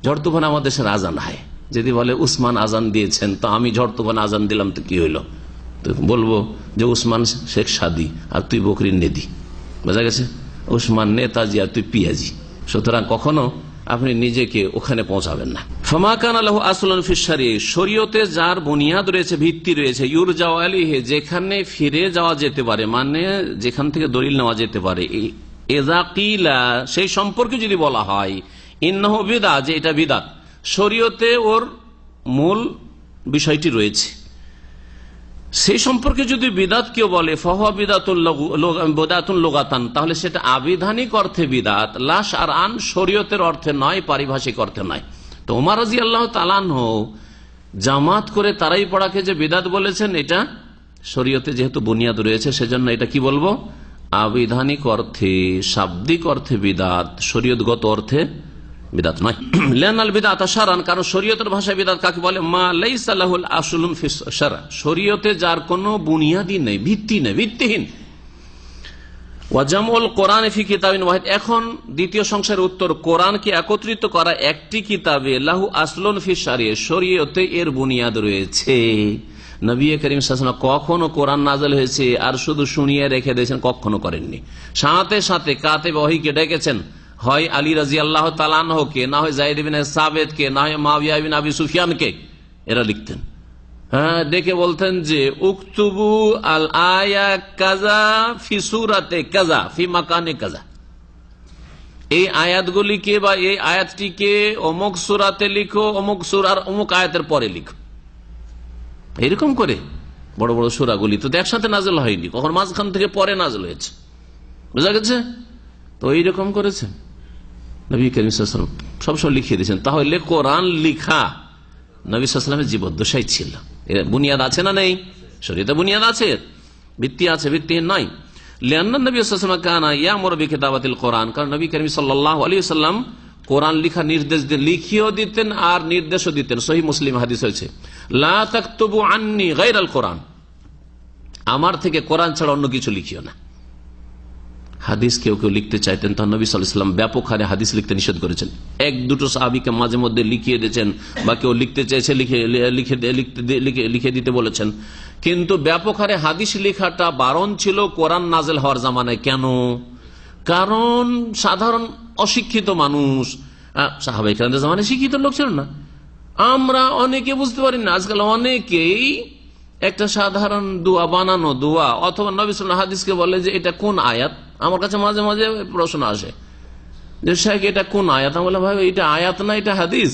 ঝড় তুফান আমাদের দেশের আজান হয়, যদি বলে উসমান আজান দিয়েছেন তো আমি ঝড় তুফান আজান দিলাম তো কি হইলো, তো বলবো যে উসমান শেখ সাদি আর তুই বকরির নেদি, বোঝা গেছে? উসমান নেতাজি আর তুই পিয়াজি। সুতরাং কখনো আপনি নিজেকে ওখানে পৌঁছাবেন না। ফামা কানা লাহু আসলুন ফিশ শারিয়া, শরীয়তে যার বুনিয়াদ রয়েছে, ভিত্তি রয়েছে, ইউরজাউ আলাইহি, যেখানে ফিরে যাওয়া যেতে পারে, মানে যেখান থেকে দলিল নেওয়া যেতে পারে, ইযা কিলা, সেই সম্পর্কে যদি বলা হয় ইন্নাহু বিদআত, যে এটা বিদআত, শরীয়তে ওর মূল বিষয়টি রয়েছে, সেই সম্পর্কে যদি বিদাত কেউ বলে ফাহুয়া বিদাতুন লুগাতান, তাহলে সেটা আবিধানিক অর্থে বিদাত, লা শারআন, শরীয়তের অর্থে নয়, পারিভাষিক অর্থে নয়। তো ওমর রাদিয়াল্লাহু তাআলা আনহু জামাত করে তারাই পড়াকে যে বিদাত বলেছেন, এটা শরীয়তে যেহেতু বুনিয়াদ রয়েছে, সেজন্য এটা কি বলবো? আবিধানিক অর্থে, শাব্দিক অর্থে বিদাত, শরীয়তগত অর্থে বিদাত নয়। লিআন্নাল বিদআত শারআন, কারণ শরীয়তের ভাষায় বিদাত কাকে বলে? মা লাইসা লাহুল আসলুন ফিস শারআ, শরীয়তে যার কোনো বুনিয়াদি নেই, ভিত্তি নেই, ভিত্তিহীন। ওয়া জামউল কোরআন ফি কিতাবিন ওয়াহিদ, এখন দ্বিতীয় সংশয়ের উত্তর, কোরআনকে একত্রিত করা একটি কিতাবে, লাহু আসলুন ফিস শারিয়া, শরীয়তে এর বুনিয়াদ রয়েছে। নবী করিম সাল্লাল্লাহু আলাইহি ওয়াসাল্লাম কখনো কোরআন নাযিল হয়েছে আর শুধু শুনিয়ে রেখে দিয়েছেন, কখনো করেননি। সাথে সাথে কাতিব ওহীকে ডেকেছেন, হয় আলী রাদিয়াল্লাহু তাআলা আনহুকে, না হয় যায়েদ ইবনে সাবিতকে, না হয় মুআবিয়া ইবনে আবি সুফিয়ানকে, এরা লিখতেন। হ্যাঁ, ডেকে বলতেন যে উকতুবু আল আয়া কাযা ফি সূরাতে কাযা ফি মাকানে কাযা, এই আয়াতগুলিকে বা এই আয়াতটিকে অমুক সূরাতে লিখো, অমুক সূরার অমুক আয়াতের পরে লিখো। এরকম করে বড় বড় সূরাগুলি তো একসাথে নাযিল হয়নি, কখন মাঝখান থেকে পরে নাযিল হয়েছে, বুঝা গেছে? তো এইরকম করেছেন নবী করিম সাল্লাল্লাহু আলাইহি ওয়াসাল্লাম, সবসময় লিখিয়ে দিয়েছেন। তাহলে কোরআন লিখা নবী সাল্লাল্লাহু আলাইহি ওয়াসাল্লামের জীবদ্দশাই ছিল। এর বুনিয়াদ আছে না নেই? শরীয়তে বুনিয়াদ আছে, ভিত্তি আছে, ভিত্তিহীন নয়। লিআন্না নবী সাল্লাল্লাহু আলাইহি ওয়াসাল্লাম কানা ইয়ামুরু বিকিতাবাতিল কোরআন, কারণ নবী করিম সাল্লাল্লাহু আলাইহি ওয়াসাল্লাম কোরআন লিখা নির্দেশ দিতেন, লিখিয়েও দিতেন আর নির্দেশও দিতেন। সহিহ মুসলিম হাদিস হয়েছে, লা তাকতুবু আন্নি গায়রাল কোরআন, আমার থেকে কোরআন ছাড়া অন্য কিছু লিখিও না। হাদিস কেউ কেউ লিখতে চাইতেন, তখন নবী সাল্লাল্লাহু আলাইহি ওয়াসাল্লাম ব্যাপক হারে হাদিস লিখতে নিষেধ করেছেন। এক দুটো সাহাবীকে মাঝে মধ্যে লিখিয়ে দিয়েছেন, বা কেউ লিখতে চাইছে লিখে দিতে বলেছেন, কিন্তু ব্যাপক হারে হাদিস লেখাটা বারণ ছিল কোরআন নাযিল হওয়ার জামানায়। কেন? কারণ সাধারণ অশিক্ষিত মানুষ, সাহাবায়ে কেরামদের জামানায় শিক্ষিত লোক ছিল না, আমরা অনেকে বুঝতে পারি না। আজকাল অনেকেই একটা সাধারণ দোয়া, বানানো দোয়া, অথবা নবী সাল্লাল্লাহু আলাইহি ওয়াসাল্লাম হাদিসকে বলে যে এটা কোন আয়াত। আমার কাছে মাঝে মাঝে প্রশ্ন আসে যে শেখ এটা কোন আয়াত? আমি বললাম ভাই এটা আয়াত না, এটা হাদিস।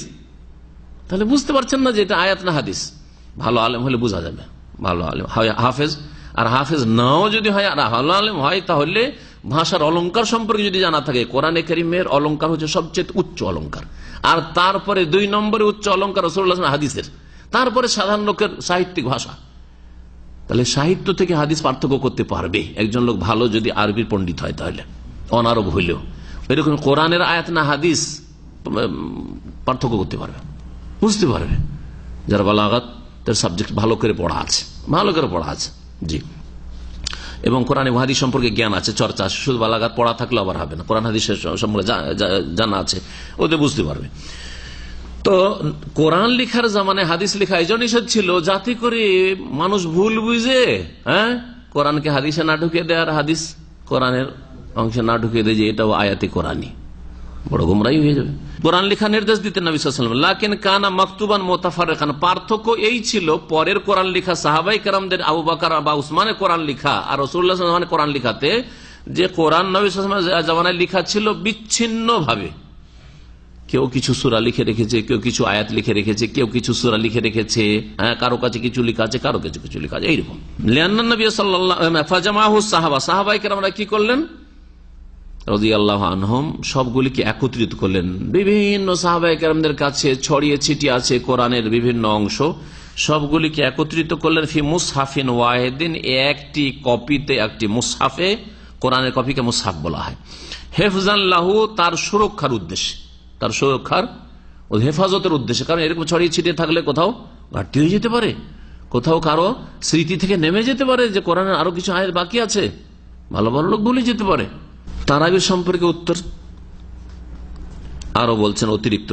তাহলে বুঝতে পারছেন না যে এটা আয়াত না হাদিস? ভালো আলেম হলে বোঝা যাবে, ভালো আলেম হাফেজ, আর হাফেজ নাও যদি হয় আর ভালো আলেম হয়, তাহলে ভাষার অলংকার সম্পর্কে যদি জানা থাকে, কোরআনে কারীমের অলংকার হচ্ছে সবচেয়ে উচ্চ অলংকার, আর তারপরে 2 নম্বরে উচ্চ অলংকার রাসূলুল্লাহ সাল্লাল্লাহু আলাইহি ওয়াসাল্লাম হাদিসের, তারপরে সাধারণ লোকের সাহিত্যিক ভাষা। তাহলে সাহিত্য থেকে হাদিস পার্থক্য করতে পারবে একজন লোক ভালো যদি আরবির পণ্ডিত হয়, তাহলে অনারব হইলেও এরকম কোরআনের আয়াত না হাদিস পার্থক্য করতে পারবে, বুঝতে পারবে, যারা বালাগাতের সাবজেক্ট ভালো করে পড়া আছে, ভালো করে পড়া আছে। জি, এবং কোরআন এবং হাদিস সম্পর্কে জ্ঞান আছে, চর্চা আছে। শুধু বালাগাত পড়া থাকলে আবার হবে না, কোরআন হাদিসের সম্পর্কে জানা আছে, ওদের বুঝতে পারবে। তো কোরআন লিখার জামানায় হাদিস লেখা এই জন্য নিষেধ ছিল, যাতে করে মানুষ ভুল বুঝে কোরআনকে হাদিসে না ঢুকিয়ে দেয়, আর হাদিস কোরআনের অংশে না ঢুকিয়ে দেয় যে এটাও আয়াতে কোরআনই, বড় গুমরাই হয়ে যাবে। কোরআন লেখা নির্দেশ দিতেন নবী সাল্লাল্লাহু আলাইহি ওয়াসাল্লাম, লাকিন কানা মাকতুবান মুতাফাররিকান, পার্থক্য এই ছিল পরের কোরআন লেখা, সাহাবায়ে কেরামদের, আবু বকর বা উসমানের কোরআন লেখা আর রাসূলুল্লাহ সাল্লাল্লাহু আলাইহি ওয়াসাল্লামের কোরআন লেখাতে, যে কোরআন নবী সাল্লাল্লাহু আলাইহি ওয়াসাল্লামের জামানায় লেখা ছিল বিচ্ছিন্ন ভাবে। কেউ কিছু সূরা লিখে রেখেছে, কেউ কিছু আয়াত লিখে রেখেছে, কেউ কিছু সূরা লিখে রেখেছে, কারো কাছে কিছু লেখা আছে, কারো কাছে কিছু লেখা আছে, এইরকম। লিআন্না নবী সাল্লাল্লাহু আলাইহি ওয়াসাল্লাম ফাজামাহু সাহাবা, সাহাবায়ে কেরামরা কি করলেন রাদিয়াল্লাহু আনহুম, সবগুলিকে একত্রিত করলেন। বিভিন্ন সাহাবায়ে কেরামদের কাছে ছড়িয়ে ছিটিয়ে আছে কোরআনের বিভিন্ন অংশ, সবগুলিকে একত্রিত করলেন ফি মুসহাফিন ওয়াহিদিন, একটি কপিতে, একটি মুসহাফে। কোরআনের কপিকে মুসহাফ বলা হয়। হেফজান লাহু, তার সুরক্ষার উদ্দেশ্যে, তার সুরক্ষার হেফাজতের উদ্দেশ্যে। কারণ এরকম ছড়িয়ে ছিটিয়ে থাকলে কোথাও ঘাটতি হয়ে যেতে পারে, কোথাও কারো স্মৃতি থেকে নেমে যেতে পারে যে কোরআনের আরো কিছু আয়াত বাকি আছে, ভালো ভালো লোক ভুলে যেতে পারে। তারাবির সম্পর্কে উত্তর আরো বলছেন অতিরিক্ত,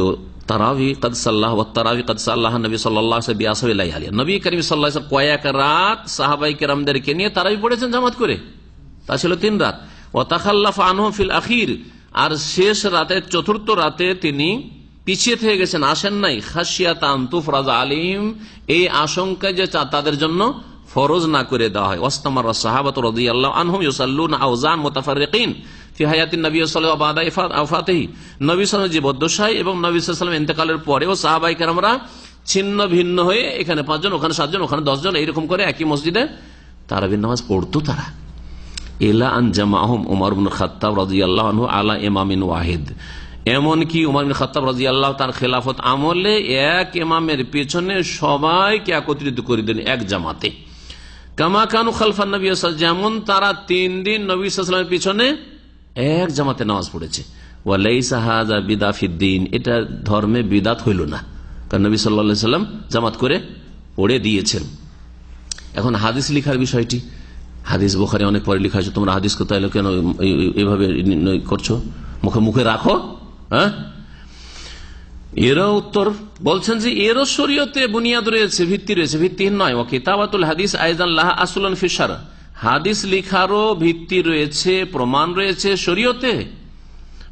তারাবি কাদ সাল্লাহ ওয়া তারাবি কাদ সাল্লাহ নবী সাল্লাল্লাহু আলাইহি ওয়াসাল্লাম, নবী করিম সাল্লাল্লাহু আলাইহি ওয়াসাল্লাম কয়েক রাত সাহাবায়ে কেরামদেরকে নিয়ে তারাবি পড়েছেন জামাত করে, তা ছিল 3 রাত। ওয়া তাখাল্লাফা আনহুম ফিল আখির, আর শেষ রাতে, চতুর্থ রাতে তিনি পিছিয়ে থেকে গেছেন, আসেন নাই। খাশিয়াতান তুফরাজ আলিম, এই আশঙ্কা যে তাদের জন্য ফরজ না করে দেওয়া হয়। ওয়াস্তামার সাহাবাতু রাদিয়াল্লাহু আনহুম ইউসাল্লুনা আওজান মুতাফাররিকিন ফি হায়াতিন নবী সাল্লাল্লাহু আলাইহি ওয়া বা'দা ওয়াফাতিহি, নবী সাল্লাল্লাহু আলাইহি জীবদ্দশায় এবং নবী সাল্লাল্লাহু আলাইহি ওয়াসাল্লাম ইন্তেকালের পরেও সাহাবায়ে কেরামরা ছিন্ন ভিন্ন হয়ে, এখানে 5 জন, ওখানে 7 জন, ওখানে 10 জন, এইরকম করে একই মসজিদে তারাবির নামাজ পড়তো তারা। ইলা আন জামাআহুম উমর ইবনে খাত্তাব রাদিয়াল্লাহু আনহু আলা ইমামিন ওয়াহিদ, এমনকি উমর ইবনে খাত্তাব রাদিয়াল্লাহু তার খেলাফত আমলে এক ইমামের পেছনে সবাইকে একত্রিত করে দেন এক জামাতে। কামা কানু খালফান নবী, যেমন তারা 3 দিন নবী সাল্লাল্লাহু আলাইহি ওয়াসাল্লামের পিছনে এক জামাতে নামাজ পড়েছে। ওয়ালাইসা হাযা বিদআ ফিদ্দীন, এটা ধর্মে বিদআত হইল না, কারণ নবী সাল্লাল্লাহু আলাইহি ওয়াসাল্লাম জামাত করে পড়ে দিয়েছেন। এখন হাদিস লিখার বিষয়টি, হাদিস বুখারী অনেক পরে লেখা হয়েছে, তোমরা হাদিস কোথায় কেন এইভাবে করছো, মুখে মুখে রাখো। হ্যাঁ, এরও উত্তর বলছেন যে এরও শরীয়তে বুনিয়াদ রয়েছে, ভিত্তি রয়েছে, ভিত্তিহীন নয়। ও কিতাবাতুল হাদিস আইজান লাহা আসলুন ফি শারআ, হাদিস লিখারও ভিত্তি রয়েছে, প্রমাণ রয়েছে শরীয়তে।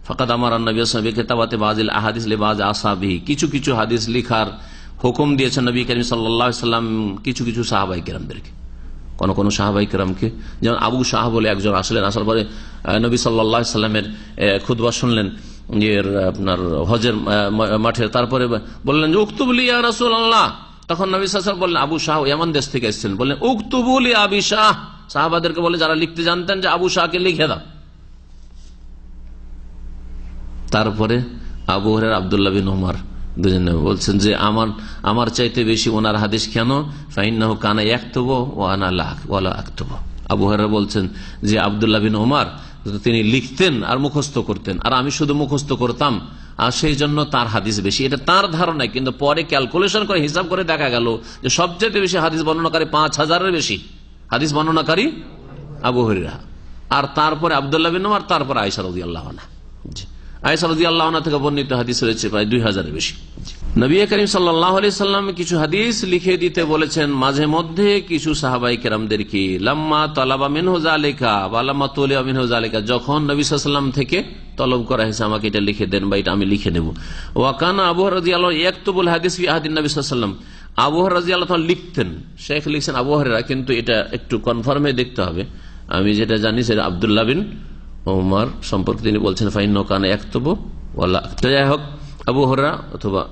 ফাকাদ আমারা নবী সাল্লাল্লাহু আলাইহি ওয়াসাল্লাম কিতাবাতে বাযিল আহাদিস লিবাজ আসহাবি, কিছু কিছু হাদিস লিখার হুকুম দিয়েছেন নবী করিম সাল্লাল্লাহু আলাইহি ওয়াসাল্লাম কিছু কিছু সাহাবায়ে কেরামদেরকে, কোন কোন সাহাবায়ে কেরামকে। যেমন আবু শাহ বলে একজন আসলেন, আসার পরে নবী সাল্লাল্লাহু আলাইহি ওয়াসাল্লামের খুতবা শুনলেন আপনার হজের মাঠে, তারপরে বললেন যে উকতুবলি ইয়া রাসূলুল্লাহ, তখন নবী সাল্লাল্লাহু আলাইহি ওয়াসাল্লাম বললেন, আবু শাহ ইয়ামান দেশ থেকে এসেছেন, বললেন উকতুবুলি আবি শাহ, সাহাবাদেরকে বলে যারা লিখতে জানতেন যে আবু শাহকে লিখে দাও। তারপরে আবু হুরায়রা আব্দুল্লাহ বিন উমর দুজনে বলছেন যে আমার চাইতে বেশি ওনার হাদিস কেন, ফাইন্নাহু কানা ইয়াকতুবু ওয়া আনা লা আকতুবু। আবু হুরায়রা বলছেন যে আব্দুল্লাহ বিন উমর তিনি লিখতেন আর মুখস্থ করতেন, আর আমি শুধু মুখস্থ করতাম, আর সেই জন্য তার হাদিস বেশি। এটা তার ধারণা, কিন্তু পরে ক্যালকুলেশন করে হিসাব করে দেখা গেল যে সবচেয়ে বেশি হাদিস বর্ণনাকারী 5000-এর বেশি হাদিস বর্ণনাকারী আবু হুরায়রা, আর তারপরে আব্দুল্লাহ বিন উমর, তারপরে আয়েশা রাদিয়াল্লাহু আনহা। আয়েশা রাদিয়াল্লাহু আনহা থেকে বর্ণিত হাদিস রয়েছে প্রায় 2000-এর বেশি। নবী করিম সাল্লাল্লাহু আলাইহি সাল্লাম কিছু হাদিস লিখে দিতে বলেছেন মাঝে মধ্যে কিছু সাহাবায়ে কেরামদেরকে। লাম্মা তালাবা মিনহু যালিকা ওয়া লাম্মা তুলিয়া মিনহু যালিকা, যখন নবী সাল্লাল্লাহু আলাইহি সাল্লাম থেকে তলব করা হয়েছে আমাকে এটা লিখে দেন বা এটা আমি লিখে নেব। ওয়া কানা আবু হুরায়রা রাদিয়াল্লাহু আনহু ইয়াকতুবুল হাদিস ফি আহদিন নবী সাল্লাল্লাহু আলাইহি ওয়াসাল্লাম, আবু হুরায়রা রাদিয়াল্লাহু আনহু লিখতেন, শেখ লিখছেন আবু হুরায়রা, কিন্তু এটা একটু কনফার্মে দেখতে হবে। আমি যেটা জানি সেটা আব্দুল্লাহ বিন উমর সম্পর্কে তিনি বলছেন ফাইন্নাহু কানা ইয়াকতুবু ওয়ালা, যাই হোক আবু হুরায়রা অথবা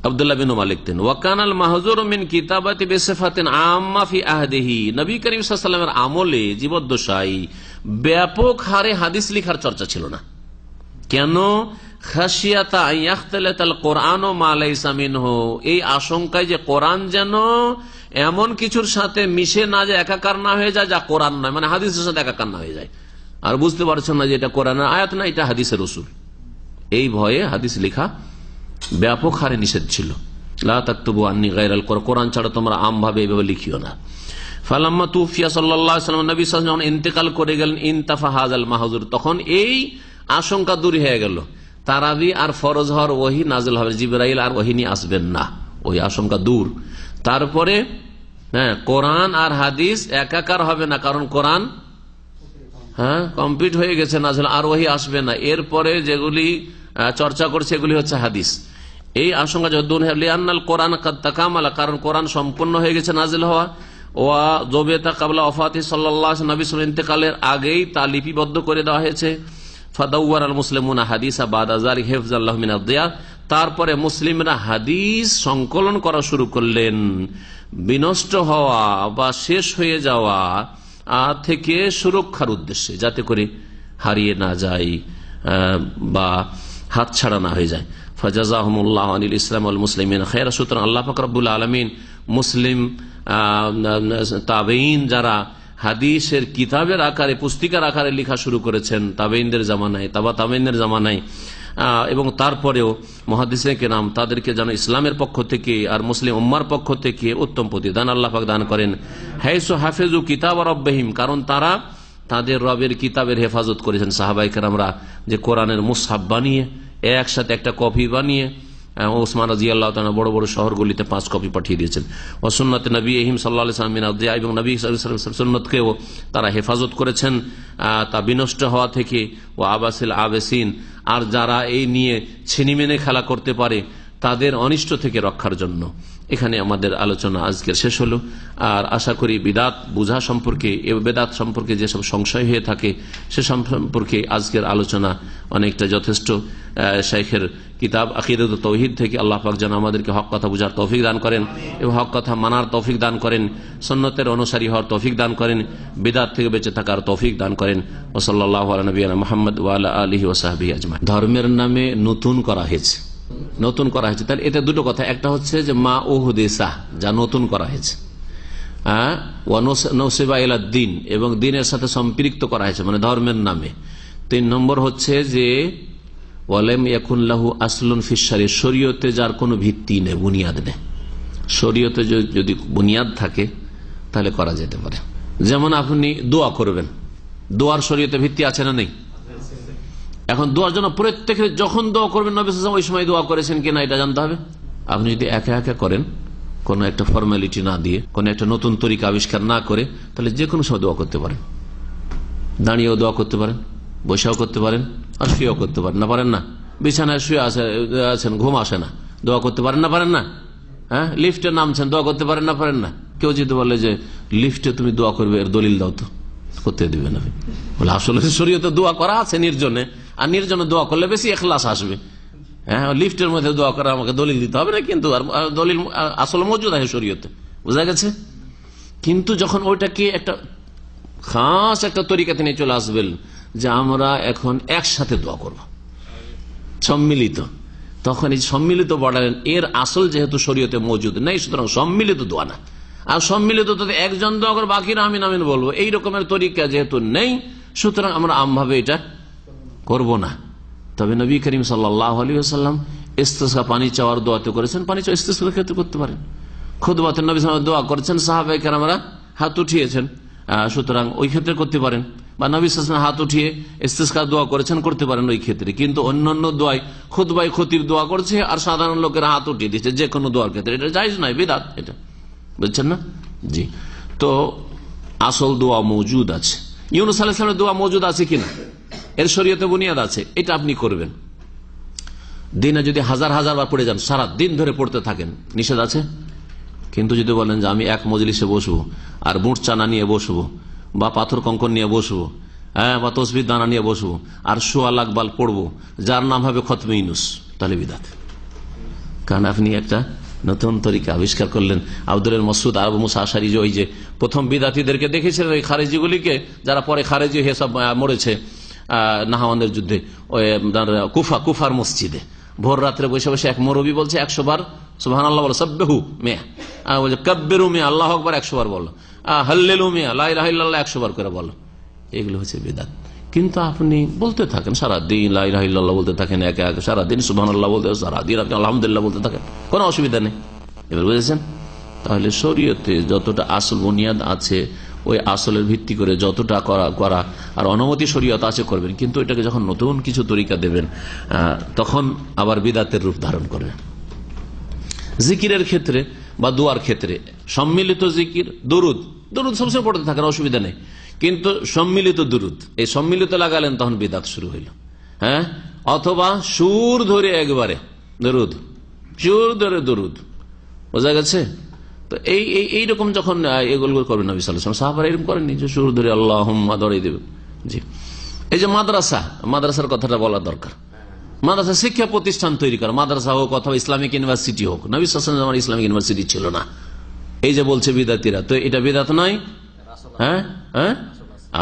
আব্দুল্লাহ বিন উমর লিখতেন। ওয়া কানাল মাহজুরু মিন কিতাবাতি বিসিফাতিন আম্মা ফি আহদিহি, নবী করিম সাল্লাল্লাহু আলাইহি ওয়াসাল্লামের আমলে জীবদ্দশায় ব্যাপক হারে হাদিস লিখার চর্চা ছিল না। কেন? খাশিয়াতা ইয়াখতালাতাল কুরআন মা লাইসা মিনহু, এই আশঙ্কায় যে কোরআন যেন এমন কিছুর সাথে মিশে না যায়, একাকার না হয়ে যায় যা কোরআন নয়, মানে হাদিসের সাথে একাকার না হয়ে যায়, আর বুঝতে পারছেন না যে এটা কোরআনের আয়াত না, এটা হাদিসের রাসূল। এই ভয়ে হাদিস লেখা ব্যাপক হারে নিষেধ ছিল। লা তাকতুবু আন্নী গায়রাল কুরআন, কোরআন ছাড়া তোমরা আমভাবে এইভাবে লিখিও না। ফালাম্মা তুফিয়া সাল্লাল্লাহু আলাইহি ওয়াসাল্লাম, নবী সাল্লাল্লাহু আলাইহি ওয়াসাল্লাম ইন্তেকাল করে গেলেন, ইনতাফা হাযাল মাহজুর, তখন এই আশঙ্কা দূর হয়ে গেল, তারাবি আর ফরজ হওয়ার ওহী নাযিল হবে, জিবরাইল আর ওহী নিয়ে আসবেন না, ওই আশঙ্কা দূর। তারপরে কোরআন আর হাদিস একাকার হবে না, কারণ কোরআন কমপ্লিট হয়ে গেছে নাযিল, আর ওহী আসবে না, এরপরে যেগুলি চর্চা করছে এগুলি হচ্ছে হাদিস। এই আশঙ্কা যদুন লিআন্নাল কোরআন কাদ তাকামালা, কারণ কোরআন সম্পূর্ণ হয়ে গেছে নাযিল হওয়া। ওয়া যুবিতা ক্বাবলা ওয়াফাতি সাল্লাল্লাহু আলাইহি ওয়াসাল্লাম, নবী সাল্লাল্লাহু আলাইহি ওয়াসাল্লাম ইন্তেকালের আগেই তা লিপিবদ্ধ করে দেওয়া হয়েছে। ফাদাওয়ার আল মুসলিমুনা হাদিসা বাদা যালিক হিফজাল্লাহু মিন আদ-দিয়া, তারপরে মুসলিমরা হাদিস সংকলন করা শুরু করলেন বিনষ্ট হওয়া বা শেষ হয়ে যাওয়া থেকে সুরক্ষার উদ্দেশ্যে, যাতে করে হারিয়ে না যায় বা হাতছাড়া না হয়ে যায়। ফাজাযাহুমুল্লাহু আনিল ইসলাম ওয়াল মুসলিমিন খায়রা, সুতরাং আল্লাহ পাক রব্বুল আলামিন মুসলিম তাবেঈন যারা হাদিসের কিতাবের আকারে, পুস্তিকার আকারে লেখা শুরু করেছেন তাবেঈনদের জামানায়, তাবেঈনদের জামানায়, এবং তারপরেও মুহাদ্দিসিনে কেরাম তাদেরকে যেন ইসলামের পক্ষ থেকে আর মুসলিম উম্মার পক্ষ থেকে উত্তম প্রতিদান আল্লাহ পাক দান করেন। হাইসু হাফিজু কিতাব রাব্বিহিম, কারণ তারা তাদের রবের কিতাবের হেফাজত করেছেন। সাহাবায়ে কেরামরা যে কোরআনের মুসহাফ বানিয়ে একসাথে একটা কপি বানিয়ে ওসমান রাদিয়াল্লাহু তাআলা বড় বড় শহরগুলিতে 5 কপি পাঠিয়ে দিয়েছেন। ও সুন্নাতে নবীহিম সাল্লাল্লাহু আলাইহি ওয়াসাল্লাম মিন আদ-দিয়া, এবং নবী সাল্লাল্লাহু আলাইহি ওয়াসাল্লাম সুন্নতকেও তারা হেফাজত করেছেন তা বিনষ্ট হওয়া থেকে। ও আবাসিল আবেসিন, আর যারা এই নিয়ে ছিনিমেনে খেলা করতে পারে তাদের অনিষ্ট থেকে রক্ষার জন্য। এখানে আমাদের আলোচনা আজকের শেষ হলো। আর আশা করি বিদাত বুঝা সম্পর্কে, বেদাত সম্পর্কে যেসব সংশয় হয়ে থাকে সে সম্পর্কে আজকের আলোচনা অনেকটা যথেষ্ট। শাইখের কিতাব আকিদাতুত তাওহীদ থেকে আল্লাহ পাক যেন আমাদেরকে হক কথা বুঝার তৌফিক দান করেন এবং হক কথা মানার তৌফিক দান করেন, সুন্নতের অনুসারী হওয়ার তৌফিক দান করেন, বিদআত থেকে বেঁচে থাকার তৌফিক দান করেন। ওয়া সাল্লাল্লাহু আলা নবিয়িনা মুহাম্মদ ওয়া আলা আলিহি ওয়া সাহবিহি আজমাইন। ধর্মের নামে নতুন করা হয়েছে, নতুন করা হয়েছে, তাহলে এতে দুটো কথা। একটা হচ্ছে যে মা উহদিসা, যা নতুন করা হয়েছে, নৌসেবা ইলাদ্দিন, এবং দিনের সাথে সম্পৃক্ত করা হয়েছে, মানে ধর্মের নামে। 3 নম্বর হচ্ছে যে ওয়ালাম ইয়াকুন লাহু আসলুন ফিশ শরিয়ত, শরীয়তে যার কোনো ভিত্তি নেই, বুনিয়াদ নেই। শরীয়তে যদি বুনিয়াদ থাকে তাহলে করা যেতে পারে। যেমন আপনি দোয়া করবেন, দোয়ার শরীয়তে ভিত্তি আছে না নেই? এখন দোয়ার জন্য প্রত্যেকের যখন দোয়া করবেন নবী সাল্লাল্লাহু আলাইহি ওয়াসাল্লাম ওই সময় দোয়া করেছেন কিনা এটা জানতে হবে। আপনি যদি একা একা করেন, কোন একটা ফর্মালিটি না দিয়ে, কোন একটা নতুন তরিকা আবিষ্কার না করে, তাহলে যে কোনো সময় দোয়া করতে পারেন। দাঁড়িয়েও দোয়া করতে পারেন, বসেও করতে পারেন, আর শুয়েও করতে পারেন। না পারেন না? বিছানায় শুয়ে আছেন, ঘুম আসে না, দোয়া করতে পারেন না? পারেন না? হ্যাঁ, লিফটে নামছেন, দোয়া করতে পারেন না? পারেন না? কেউ যদি বলে যে লিফটে তুমি দোয়া করবে, এর দলিল দাও, তো করতে দিবেন আপনি? বলে আসলে শরীয়তে দোয়া করা আছে নির্জনে, আর নির্জনে দোয়া করলে বেশি ইখলাস আসবে। হ্যাঁ, লিফটের মধ্যে দোয়া করা আমাকে দলিল দিতে হবে না, কিন্তু দলিল আসলে মজুদ আছে শরীয়তে, বোঝা গেছে। কিন্তু যখন ওইটাকে একটা খাস একটা তরিকাতে নিয়ে চলে আসবেন যে আমরা এখন একসাথে দোয়া করব, সম্মিলিত, তখন এই সম্মিলিত বলেন এর আসল যেহেতু শরীয়তে মজুদ নেই, সুতরাং সম্মিলিত দোয়া না। আর সম্মিলিত একজন দোয়া করে বাকিরা আমিন আমিন বলবো, এই রকমের তরিকা যেহেতু নেই, সুতরাং আমরা আমভাবে এটা করব না। তবে নবী করিম সাল্লাল্লাহু আলাইহি ওয়াসাল্লাম ইস্তিসকা, পানি চাওয়ার দোয়াতে করেছেন, পানি চাওয়া ইস্তিসকার ক্ষেত্রে করতে পারেন। খুতবাতে নবী সাল্লাল্লাহু দোয়া করেছেন, সাহাবায়ে কেরামরা হাত উঠিয়েছেন, সুতরাং ওই ক্ষেত্রে করতে পারেন। বা নবী সাল্লাল্লাহু আলাইহি ওয়াসাল্লাম হাত উঠিয়ে ইস্তিসকা দোয়া করেছেন, করতে পারেন ওই ক্ষেত্রে। কিন্তু অন্যান্য দোয়ায় খুতবায় খতিব দোয়া করছে আর সাধারণ লোকেরা হাত উঠিয়ে দিচ্ছে, যে কোনো দোয়ার ক্ষেত্রে এটা জায়েজ নয়, বিদআত এটা, বুঝছেন না? জি। তো আসল দোয়া মওজুদ আছে। ইউনূস আলাইহিস সালামের দোয়া মওজুদ আছে কিনা, এর শরীয়তে বুনিয়াদ আছে, এটা আপনি করবেন। দিনে যদি হাজার হাজার বার পড়ে যান, সারা দিন ধরে পড়তে থাকেন, নিষেধ আছে? কিন্তু যদি বলেন যে আমি এক মজলিসে বসবো আর বুট চানা নিয়ে বসবো, বা পাথর কঙ্কন নিয়ে বসবো, হ্যাঁ, বা তসবিহ দানা নিয়ে বসবো আর সোয়া লাখ বাল পড়বো, যার নাম হবে খতমে ইউনূস, তাহলে বিদআত। কারণ আপনি একটা নতুন তরিকা আবিষ্কার করলেন। আব্দুল মাসউদ আবু মুসা আশারী যে ওই যে প্রথম বিদআতীদেরকে দেখেছিলেন, ওই খারেজিগুলিকে, যারা পরে খারেজি হয়ে সব মরেছে নাহাওয়ান্দের যুদ্ধে, ওই কুফার মসজিদে ভোর রাত্রে বসে বসে এক মরবি বলছে 100 বার সুবহানাল্লাহ বলো, সাব্বিহু মিয়া, বলছে কাব্বিরু মিয়া, আল্লাহু আকবার 100 বার বলো, হাল্লেলু মিয়া, লা ইলাহা ইল্লাল্লাহ 100 বার করে বলো। এগুলো হচ্ছে বিদআত। কিন্তু আপনি বলতে থাকেন সারাদিন, লা ইলাহা ইল্লাল্লাহ বলতে থাকেন, একে একে সারাদিন সুবহানাল্লাহ বলতে, সারাদিন আপনি আলহামদুলিল্লাহ বলতে থাকেন, কোনো অসুবিধা নেই। এবার বুঝেছেন? তাহলে শরীয়তে যতটা আসল বুনিয়াদ আছে, ওই আসলের ভিত্তি করে যতটা করা আর অনুমতি শরীয়ত আছে করবেন। কিন্তু এটাকে যখন নতুন কিছু তরিকা দেবেন, তখন আবার বিদআতের রূপ ধারণ করবেন। জিকিরের ক্ষেত্রে বা দোয়ার ক্ষেত্রে সম্মিলিত জিকির, দরুদ সবসময় পড়তে থাকেন, অসুবিধা নেই। কিন্তু সম্মিলিত দরুদ, এই সম্মিলিত লাগালেন তখন বিদআত শুরু হইল। হ্যাঁ, অথবা সুর ধরে একবারে দরুদ, সুর ধরে দরুদ, বোঝা গেছে? তো এইরকম যখন এগুলো করবেন নবী সাল্লাল্লাহু আলাইহি ওয়াসাল্লাম, সাহাবারা এরকম করেননি যে সুর ধরে আল্লাহুম্মা ধরিয়ে দেবে। জি। এই যে মাদ্রাসার কথাটা বলা দরকার। মাদ্রাসা শিক্ষা প্রতিষ্ঠান তৈরি করা, মাদ্রাসা হোক অথবা ইসলামিক ইউনিভার্সিটি হোক। নবী সাল্লাল্লাহু আলাইহি ওয়াসাল্লাম ইসলামিক ইউনিভার্সিটি ছিল না, এই যে বলছে বিদআতীরা, তো এটা বিদআত নয়? হ্যাঁ,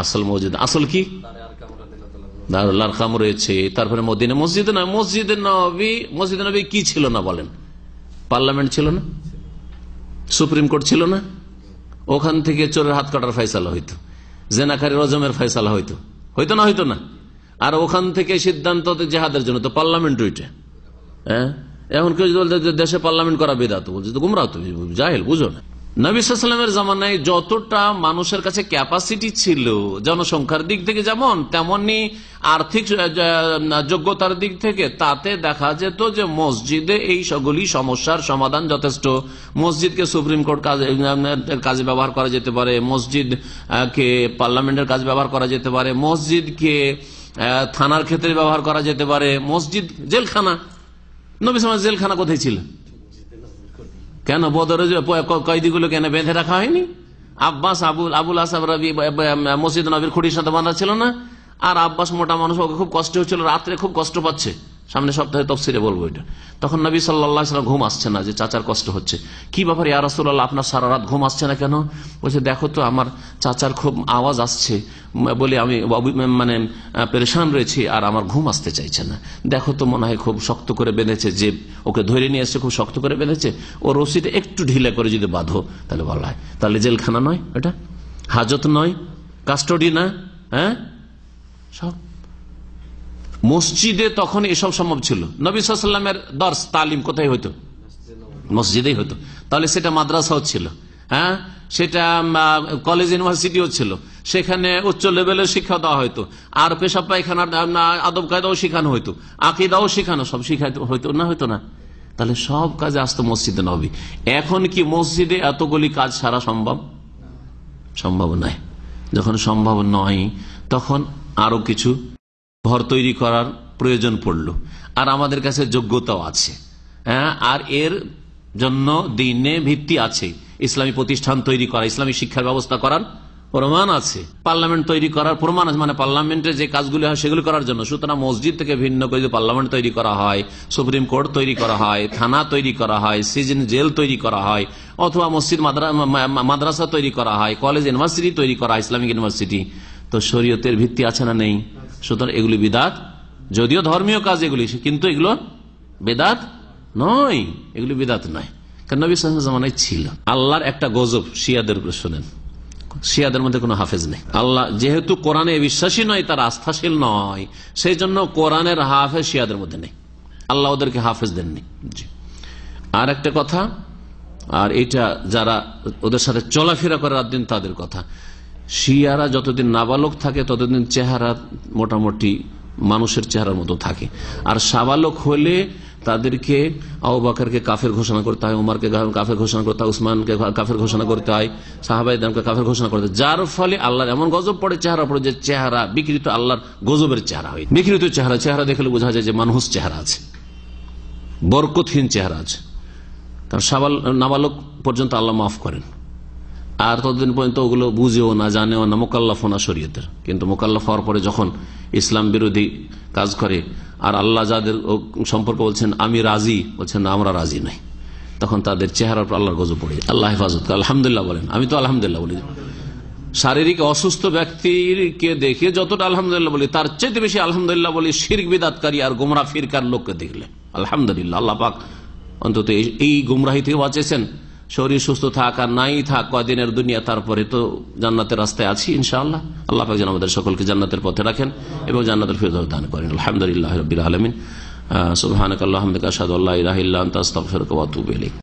আসল মওজুদ। আসল কি? দারুল আরকাম রয়েছে, তারপরে মদিনা মসজিদ নয়, মসজিদে নবী কি ছিল না বলেন? পার্লামেন্ট ছিল না, সুপ্রিম কোর্ট ছিল না, ওখান থেকে চোরের হাত কাটার ফয়সালা হইতো, জেনাকারী রজমের ফয়সালা হইতো না? হইতো না? আর ওখান থেকে সিদ্ধান্ত জেহাদের জন্য তো পার্লামেন্ট ওইটা। হ্যাঁ, এখন কেউ বলতে দেশে পার্লামেন্ট করা বিদআত, বলছে তো গুমরাহ, তুমি জাহেল, বুঝো না। নবী সাল্লাল্লাহু আলাইহি ওয়াসাল্লামের জামানায় যতটা মানুষের কাছে ক্যাপাসিটি ছিল জনসংখ্যার দিক থেকে, যেমন তেমনি আর্থিক যোগ্যতার দিক থেকে, তাতে দেখা যেত যে মসজিদে এই সবগুলি সমস্যার সমাধান যথেষ্ট। মসজিদকে সুপ্রিম কোর্ট কাজে ব্যবহার করা যেতে পারে, মসজিদকে পার্লামেন্টের কাজে ব্যবহার করা যেতে পারে, মসজিদকে থানার ক্ষেত্রে ব্যবহার করা যেতে পারে, মসজিদ জেলখানা। নবী সাল্লাল্লাহু আলাইহি ওয়াসাল্লাম জেলখানা কোথায় ছিল? কেন বদরে কয়েদিগুলো কেন বেঁধে রাখা হয়নি? আব্বাস আবুল আসাব রাবি মসজিদ নবীর খুঁটির সাথে বাঁধা ছিল না? আর আব্বাস মোটা মানুষ, ওকে খুব কষ্ট হচ্ছিল, রাত্রে খুব কষ্ট পাচ্ছে, সামনে সপ্তাহে তাফসীরে বলবো এটা। তখন নবী সাল্লাল্লাহু আলাইহি ওয়াসাল্লাম ঘুম আসছে না, যে চাচার কষ্ট হচ্ছে। কি ব্যাপার ইয়া রাসূলুল্লাহ, আপনার সারা রাত ঘুম আসছে না কেন? বলছে দেখো তো আমার চাচার খুব আওয়াজ আসছে বলে আমি মানে পেরেশান রয়েছি, আর আমার ঘুম আসতে চাইছে না। দেখো তো মনে হয় খুব শক্ত করে বেঁধেছে, যে ওকে ধরে নিয়ে এসছে খুব শক্ত করে বেঁধেছে, ও রশিটা একটু ঢিলে করে যদি বাঁধো তাহলে ভালো হয়। তাহলে জেলখানা নয়, এটা হাজত নয়, কাস্টডি না। হ্যাঁ, সব মসজিদে তখন এসব সম্ভব ছিল। নবী সাল্লাল্লাহু আলাইহি ওয়াসাল্লামের দর্স তালিম কোথায় হতো? মসজিদেই হতো। তাহলে সেটা মাদ্রাসাও ছিল, হ্যাঁ, সেটা কলেজ ইউনিভার্সিটিও ছিল, সেখানে উচ্চ লেভেলের শিক্ষা দেওয়া হয়তো, আর পেশাব পায়খানার আদব কায়দাও শেখানো হইতো, আকীদাও শেখানো, সব শিখাইতে হইতো না, হইতো না? তাহলে সব কাজে আসতো মসজিদে নবী। এখন কি মসজিদে এতগুলি কাজ সারা সম্ভব? সম্ভব নয়। যখন সম্ভব নয় তখন আরো কিছু ঘর তৈরি করার প্রয়োজন পড়ল, আর আমাদের কাছে যোগ্যতাও আছে, হ্যাঁ, আর এর জন্য দিনে ভিত্তি আছে। ইসলামী প্রতিষ্ঠান তৈরি করা, ইসলামী শিক্ষার ব্যবস্থা করার প্রমাণ আছে, পার্লামেন্ট তৈরি করার প্রমাণ আছে, মানে পার্লামেন্টে যে কাজগুলি হয় সেগুলি করার জন্য। সুতরাং মসজিদ থেকে ভিন্ন করে যদি পার্লামেন্ট তৈরি করা হয়, সুপ্রিম কোর্ট তৈরি করা হয়, থানা তৈরি করা হয়, সিজন জেল তৈরি করা হয়, অথবা মসজিদ মাদ্রাসা তৈরি করা হয়, কলেজ ইউনিভার্সিটি তৈরি করা হয়, ইসলামিক ইউনিভার্সিটি, তো শরীয়তের ভিত্তি আছে না? নেই। সুতরাং এগুলি বিদআত, যদিও ধর্মীয় কাজ এগুলি, কিন্তু এগুলো বেদাত নয়, এগুলি বিদআত নয়, কারণ নবী সাল্লাল্লাহু আলাইহি ওয়াসাল্লাম জামানায় ছিল। আল্লাহর একটা গজব শিয়াদের উপরে, শোনেন, শিয়াদের মধ্যে কোনো হাফেজ নেই। আল্লাহ যেহেতু কোরআনে বিশ্বাসী নয়, তার আস্থাশীল নয়, সেই জন্য কোরআনের হাফেজ শিয়াদের মধ্যে নেই, আল্লাহ ওদেরকে হাফেজ দেননি। আর একটা কথা, আর এটা যারা ওদের সাথে চলাফেরা করে রাত দিন তাদের কথা, শিয়ারা যতদিন নাবালক থাকে ততদিন চেহারা মোটামুটি মানুষের চেহারার মতো থাকে, আর সাবালক হলে তাদেরকে আবু বকরকে কাফের ঘোষণা করতে হয়, উমরকে কাফের ঘোষণা করতে হয়, উসমানকে কাফের ঘোষণা করতে হয়, সাহাবায়ে-কেরামকে কাফের ঘোষণা করতে হয়, যার ফলে আল্লাহর এমন গজব পড়ে চেহারা পড়ে, যে চেহারা বিকৃত, আল্লাহর গজবের চেহারা হয়। বিকৃত চেহারা দেখলে বোঝা যায় যে মানুষ চেহারা আছে, বরকতহীন চেহারা আছে। কারণ নাবালক পর্যন্ত আল্লাহ মাফ করেন, আর ততদিন পর্যন্ত ওগুলো বুঝেও না, জানেও না, মোকাল্লাফ না শরীয়তের। কিন্তু মোকাল্লাফ হওয়ার পরে যখন ইসলাম বিরোধী কাজ করে, আর আল্লাহ যাদের সম্পর্কে বলছেন আমি রাজি, বলছেন না আমরা রাজি নাই, তখন তাদের চেহারার উপর আল্লাহর গজব পড়ে। আল্লাহ হেফাজত করে। আলহামদুলিল্লাহ বলেন, আমি তো আলহামদুলিল্লাহ বলি। শারীরিক অসুস্থ ব্যক্তিকে দেখে যতটা আলহামদুলিল্লাহ বলি, তার চেয়ে বেশি আলহামদুলিল্লাহ বলি শিরক বিদআতকারী আর গোমরাহ ফিরকার লোককে দেখলে। আলহামদুলিল্লাহ, আল্লাহ পাক অন্তত এই গুমরাহি থেকে বাঁচিয়েছেন। শরীর সুস্থ থাক আর নাই থাক কয়দিনের দুনিয়া, তারপরে তো জান্নাতের রাস্তায় আছি ইনশাআল্লাহ। আল্লাহ পাক যেন আমাদের সকলকে জান্নাতের পথে রাখেন এবং জান্নাতের ফিরদৌস দান করেন। আলহামদুলিল্লাহ রাব্বিল আলামিন। সুবহানাকাল্লাহুম্মা ওয়া বিহামদিকা আশহাদু আল্লা ইলাহা ইল্লা আনতা আস্তাগফিরুকা ওয়া আতুবু ইলাইক।